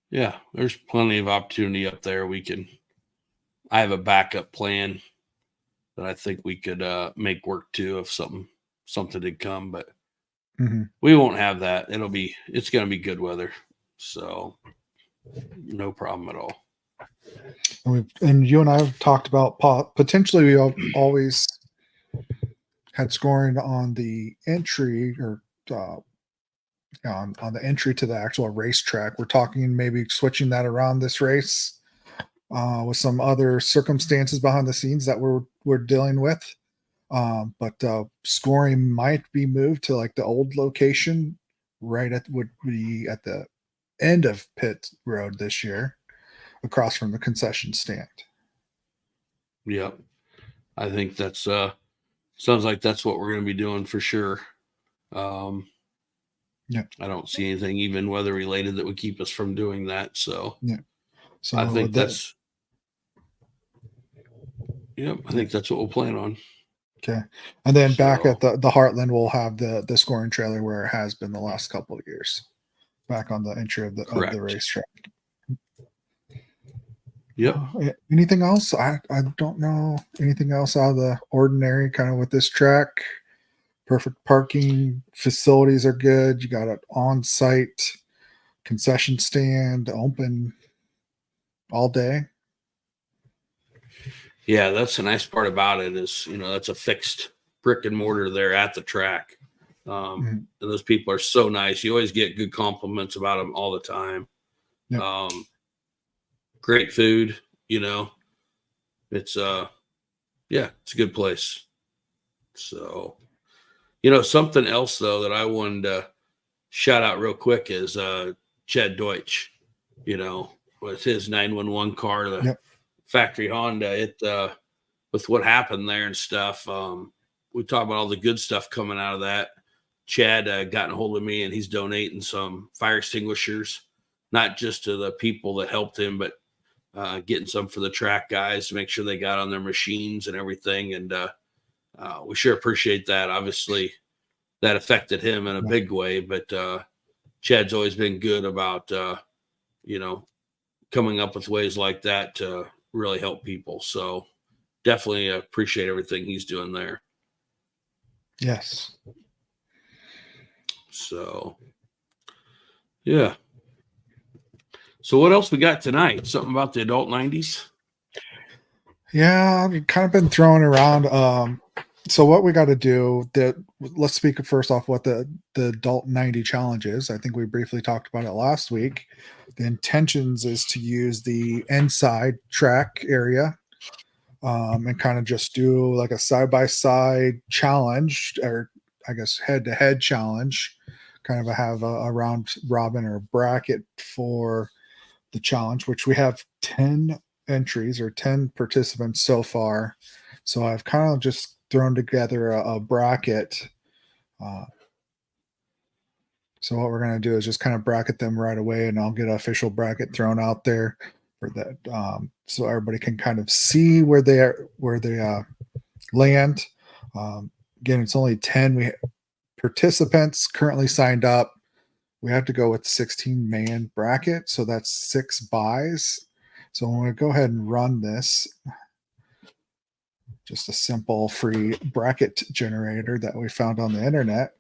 Yeah, there's plenty of opportunity up there. I have a backup plan that I think we could make work too if something did come, but we won't have that. It's going to be good weather. So no problem at all. And you and I have talked about potentially we always had scoring on the entry or on the entry to the actual racetrack. We're talking maybe switching that around this race with some other circumstances behind the scenes that we're dealing with. But scoring might be moved to like the old location, would be at the end of Pitt Road this year, across from the concession stand. Yep. I think that's sounds like that's what we're going to be doing for sure. Yeah. I don't see anything even weather related that would keep us from doing that. So Yeah. So I think that's I think that's what we'll plan on. okay. And then back So- at the Heartland, we'll have the scoring trailer where it has been the last couple of years, back on the entry of the Correct. racetrack. Yep. Anything else? I don't know anything else out of the ordinary kind of with this track. Perfect parking facilities are good. You got an on-site concession stand open all day. Yeah, that's the nice part about it is, that's a fixed brick and mortar there at the track. And those people are so nice. You always get good compliments about them all the time. Yep. Great food, it's it's a good place. So, something else though that I wanted to shout out real quick is Chad Deutsch, with his 911 car, the factory Honda. With what happened there and stuff, we talk about all the good stuff coming out of that. Chad got a hold of me, and he's donating some fire extinguishers, not just to the people that helped him, but getting some for the track guys to make sure they got on their machines and everything. And we sure appreciate that. Obviously, that affected him in a big way, but Chad's always been good about, coming up with ways like that to really help people. So definitely appreciate everything he's doing there. Yes. So, yeah. So what else we got tonight? Something about the adult 90s? Yeah, I've kind of been throwing around. So what we got to do, let's speak first off what the adult 90 challenge is. I think we briefly talked about it last week. The intentions is to use the inside track area and kind of just do like a side-by-side challenge, or I guess head-to-head challenge, kind of have a round robin or bracket for the challenge, which we have 10 entries or 10 participants so far. So I've kind of just thrown together a bracket. So what we're going to do is just kind of bracket them right away, and I'll get an official bracket thrown out there for that, so everybody can kind of see where they land. Again, it's only 10 participants currently signed up. We have to go with 16-man bracket, so that's 6 buys. So I'm going to go ahead and run this. Just a simple free bracket generator that we found on the internet.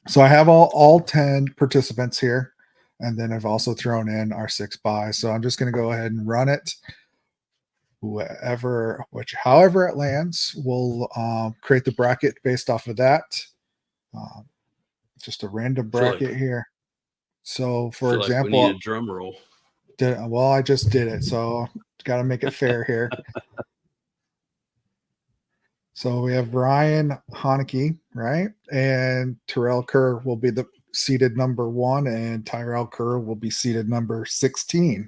So I have all 10 participants here, and then I've also thrown in our 6 buys. So I'm just going to go ahead and run it. However it lands, we'll create the bracket based off of that. Just a random bracket here. So, for example, like we need a drum roll. I just did it, so got to make it fair here. So we have Ryan Haneke, right? And Terrell Kerr will be the seated number 1, and Tyrell Kerr will be seated number 16.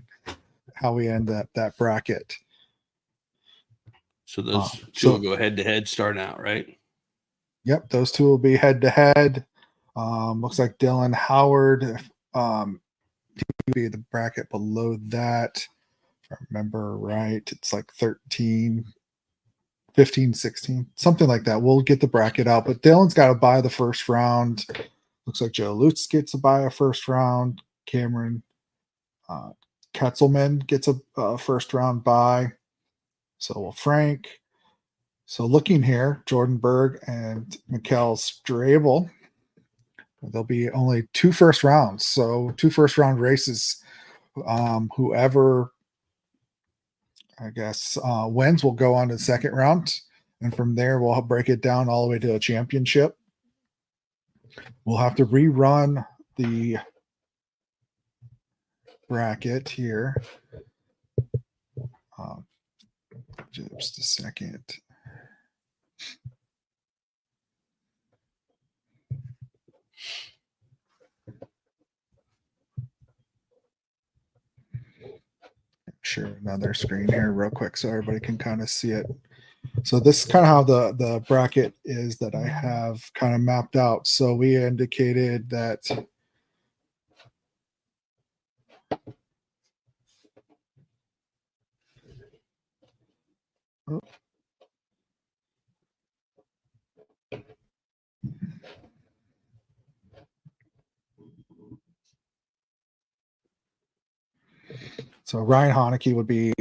How we end that bracket. So those two will go head to head starting out, right? Yep, those two will be head to head. Looks like Dylan Howard will be the bracket below that. If I remember right, it's like 13, 15, 16, something like that. We'll get the bracket out, but Dylan's got to buy the first round. Looks like Joe Lutz gets to buy a first round. Cameron Ketzelman gets a first round buy. So will Frank. So looking here, Jordan Berg and Mikkel Strabel. There'll be only 2 first rounds. So 2 first round races. Whoever, I guess, wins will go on to the second round. And from there, we'll break it down all the way to a championship. We'll have to rerun the bracket here. Just a second. share another screen here real quick so everybody can kind of see it. So this is kind of how the bracket is that I have kind of mapped out. So we indicated that so Ryan Haneke would be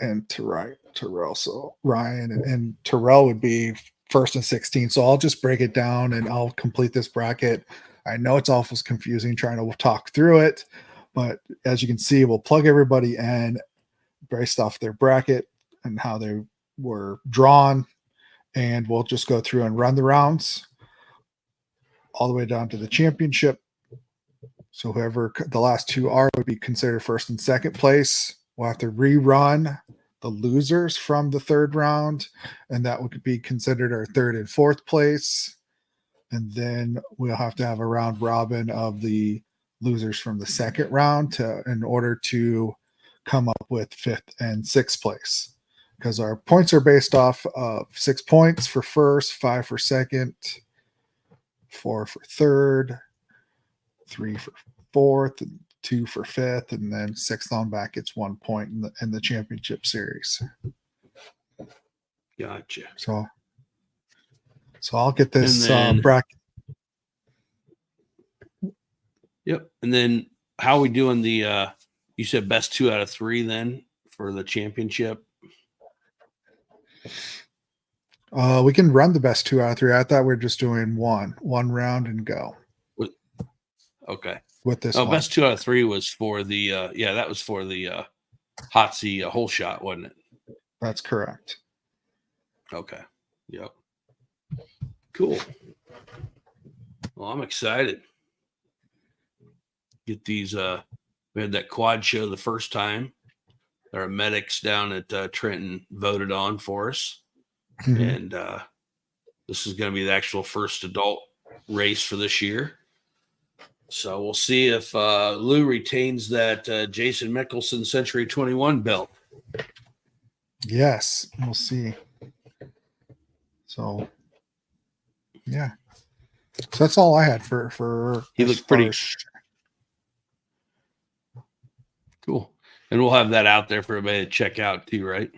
and Terrell. So Ryan and Terrell would be first and 16. So I'll just break it down and I'll complete this bracket. I know it's awful confusing trying to talk through it, but as you can see, we'll plug everybody in based off their bracket and how they were drawn, and we'll just go through and run the rounds all the way down to the championship. So whoever the last two are would be considered first and second place. We'll have to rerun the losers from the third round, and that would be considered our third and fourth place. And then we'll have to have a round robin of the losers from the second round in order to come up with fifth and sixth place. Because our points are based off of 6 points for first, 5 for second, 4 for third, 3 for fourth, and 2 for fifth, and then sixth on back gets 1 point in the championship series. Gotcha. So I'll get this then, bracket. Yep. And then how are we doing the you said best 2 out of 3 then for the championship? We can run the best 2 out of 3. I thought we were just doing one round and go. Okay. With this one. Best 2 out of 3 was for the that was for the Hotsy whole shot, wasn't it? That's correct. Okay. Yep. Cool. Well, I'm excited. Get these we had that quad show the first time. Our medics down at Trenton voted on for us. Mm-hmm. And this is going to be the actual first adult race for this year. So we'll see if Lou retains that Jason Mickelson Century 21 belt. Yes, we'll see. So, yeah. So that's all I had for he looks pretty cool. And we'll have that out there for everybody to check out too, right?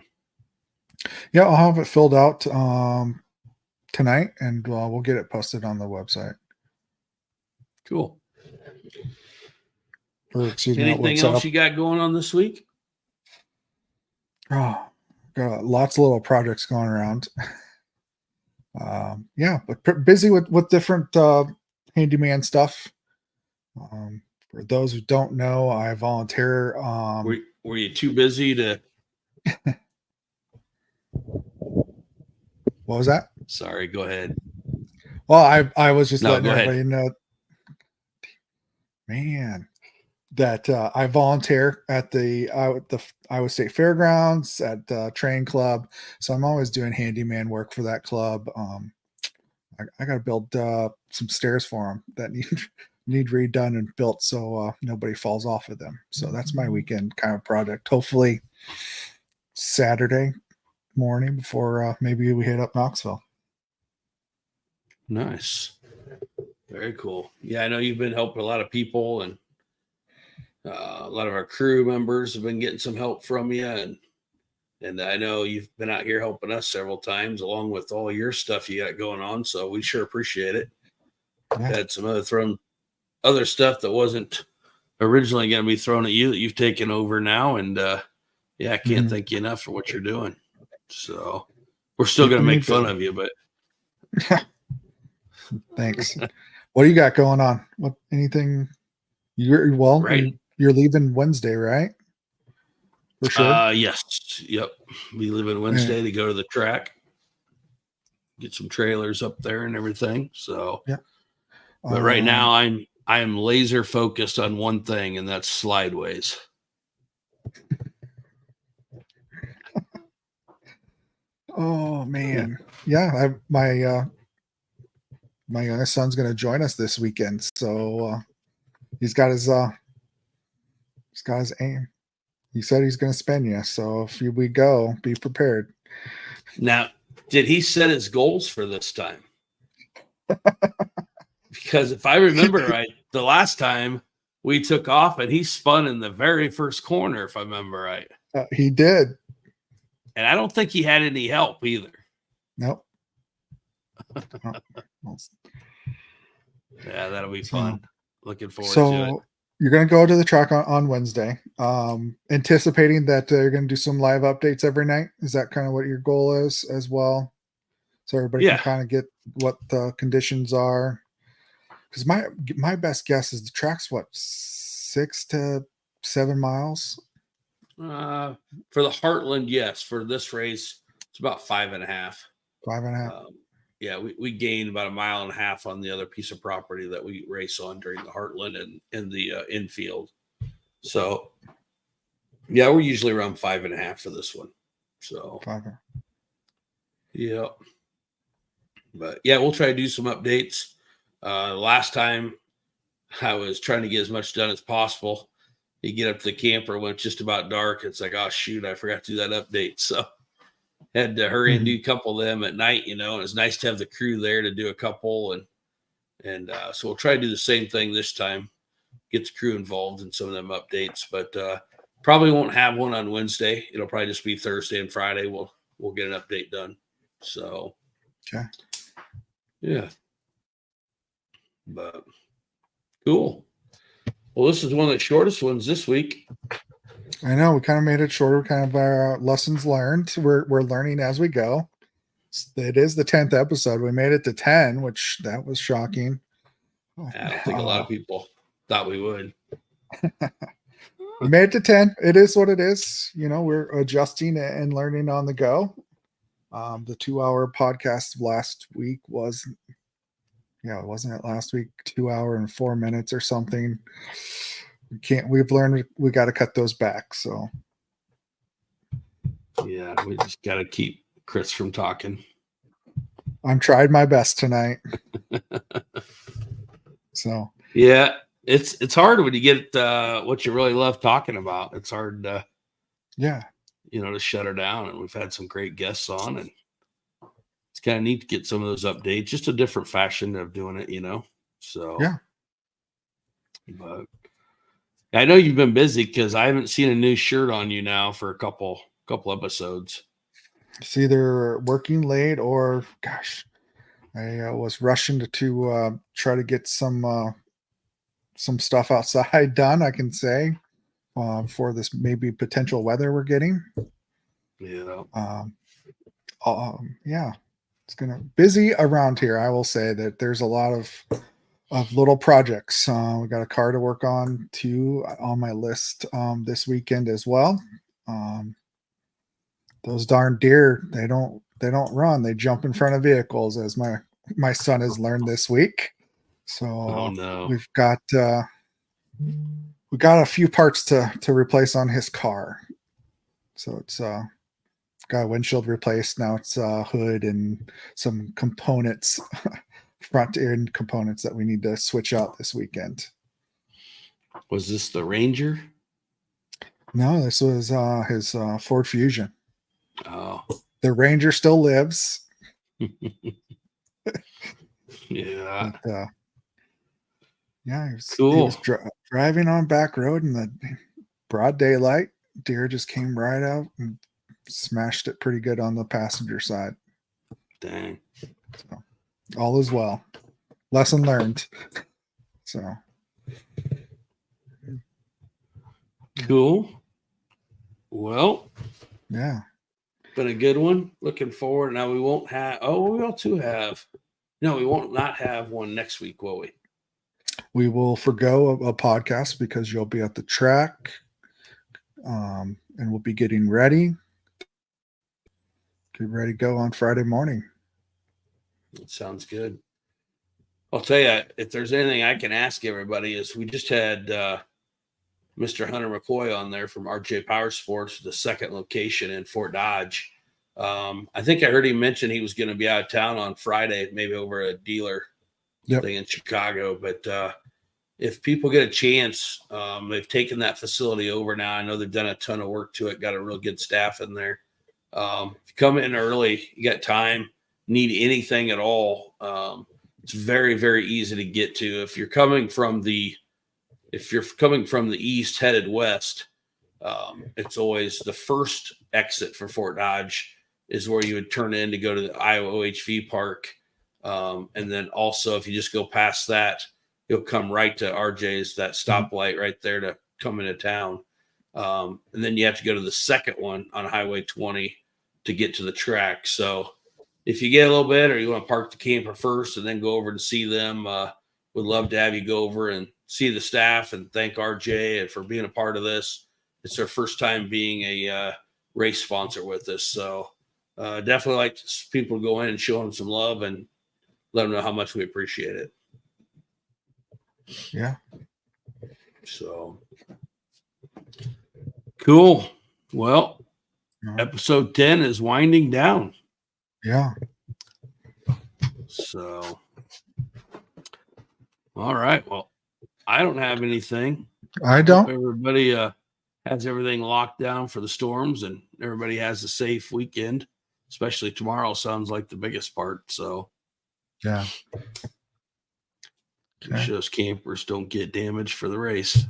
Yeah, I'll have it filled out tonight, and we'll get it posted on the website. Cool. Or, anything else you got going on this week? Oh, got lots of little projects going around. Yeah, but busy with different handyman stuff. For those who don't know, I volunteer. Were you too busy to? What was that? Sorry, go ahead. Well, I was just letting everybody know, man, that I volunteer at the Iowa State Fairgrounds at the train club. So I'm always doing handyman work for that club. I got to build some stairs for them that need redone and built so nobody falls off of them. So that's my weekend kind of project. Hopefully Saturday morning before maybe we hit up Knoxville. Nice. Very cool. Yeah, I know you've been helping a lot of people, and a lot of our crew members have been getting some help from you, and I know you've been out here helping us several times along with all your stuff you got going on, so we sure appreciate it. Yeah. Had some other stuff that wasn't originally going to be thrown at you that you've taken over now, and yeah, I can't thank you enough for what you're doing. So we're still going to make fun of you, but thanks. What do you got going on? What anything? You're leaving Wednesday, right? For sure. Yes. Yep. We leaving Wednesday to go to the track, get some trailers up there and everything. So yeah. But right now I am laser focused on one thing, and that's slideways. Oh man. Yeah. My youngest son's going to join us this weekend. So he's got his aim. he said he's going to spin you. So if we go, be prepared. Now, did he set his goals for this time? Because if I remember right, the last time we took off and he spun in the very first corner, if I remember right. He did. And I don't think he had any help either. Nope. Yeah, that'll be fun. Looking forward to it. So you're going to go to the track on Wednesday, anticipating that you're going to do some live updates every night. Is that kind of what your goal is as well? So everybody can kind of get what the conditions are. Because my best guess is the track's what, 6 to 7 miles? For the Heartland, yes. For this race, it's about 5.5. 5.5. Yeah, we gained about 1.5 miles on the other piece of property that we race on during the Heartland and in the infield. So, yeah, we're usually around 5.5 for this one. So, 5. Yeah. But yeah, we'll try to do some updates. Last time I was trying to get as much done as possible. You get up to the camper when it's just about dark. It's like, oh shoot, I forgot to do that update. So had to hurry and do a couple of them at night, and it's nice to have the crew there to do a couple. And so we'll try to do the same thing this time, get the crew involved in some of them updates, but probably won't have one on Wednesday. It'll probably just be Thursday and Friday. We'll get an update done. So, okay. Yeah. But cool. Well, this is one of the shortest ones this week. I know we kind of made it shorter. Kind of our lessons learned. We're learning as we go. It is the 10th episode. We made it to 10, which that was shocking. I don't think a lot of people thought we would. We made it to 10. It is what it is. We're adjusting and learning on the go. The 2-hour podcast last week wasn't it last week? 2 hour and 4 minutes or something. We've learned we got to cut those back. So yeah, we just got to keep Chris from talking. I'm tried my best tonight. So yeah, it's hard when you get what you really love talking about. It's hard to to shut her down. And we've had some great guests on, and it's kind of neat to get some of those updates, just a different fashion of doing it, So yeah. But I know you've been busy because I haven't seen a new shirt on you now for a couple episodes. It's either working late or, gosh, I was rushing to try to get some stuff outside done, I can say, for this maybe potential weather we're getting. Yeah. Yeah. It's busy around here. I will say that there's a lot of little projects. We got a car to work on too on my list this weekend as well. Those darn deer, they don't run. They jump in front of vehicles, as my son has learned this week. So we've got a few parts to replace on his car. So it's got a windshield replaced. Now it's a hood and some components, front end components that we need to switch out this weekend. Was this the Ranger? No, this was his Ford Fusion. Oh, the Ranger still lives. Yeah. But, yeah, cool. He was driving on back road in the broad daylight. Deer just came right out and smashed it pretty good on the passenger side. Dang. So, all is well. Lesson learned. So cool. Well, yeah, been a good one. Looking forward. Now we won't have. Oh, we will too have. No, we won't not have one next week, will we? We will forgo a podcast because you'll be at the track, and we'll be getting ready. Get ready to go on Friday morning. That sounds good. I'll tell you, if there's anything I can ask everybody is we just had Mr. Hunter McCoy on there from RJ Powersports, the second location in Fort Dodge. I think I heard him mention he was going to be out of town on Friday, maybe over a dealer thing in Chicago. But if people get a chance, they've taken that facility over now. I know they've done a ton of work to it, got a real good staff in there. If you come in early, you got time, need anything at all, it's very, very easy to get to. If you're coming from the east headed west, it's always the first exit for Fort Dodge is where you would turn in to go to the Iowa OHV Park. And then also, if you just go past that, you'll come right to RJ's, that stoplight right there to come into town. And then you have to go to the second one on Highway 20 to get to the track. So if you get a little bit, or you want to park the camper first and then go over to see them, would love to have you go over and see the staff and thank RJ for being a part of this. It's their first time being a race sponsor with us. So definitely like people to go in and show them some love and let them know how much we appreciate it. Yeah. So cool. Well, episode 10 is winding down. Yeah. So, all right. Well, I don't have anything. I don't. Hope everybody has everything locked down for the storms, and everybody has a safe weekend, especially tomorrow sounds like the biggest part. So, Yeah. okay. Those campers don't get damaged for the race.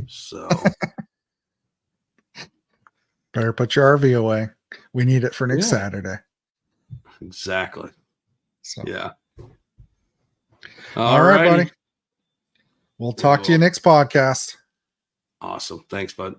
So, better put your RV away. We need it for next Yeah. Saturday. Exactly. So. Yeah. All right, buddy. We'll talk to you next podcast. Awesome. Thanks, bud.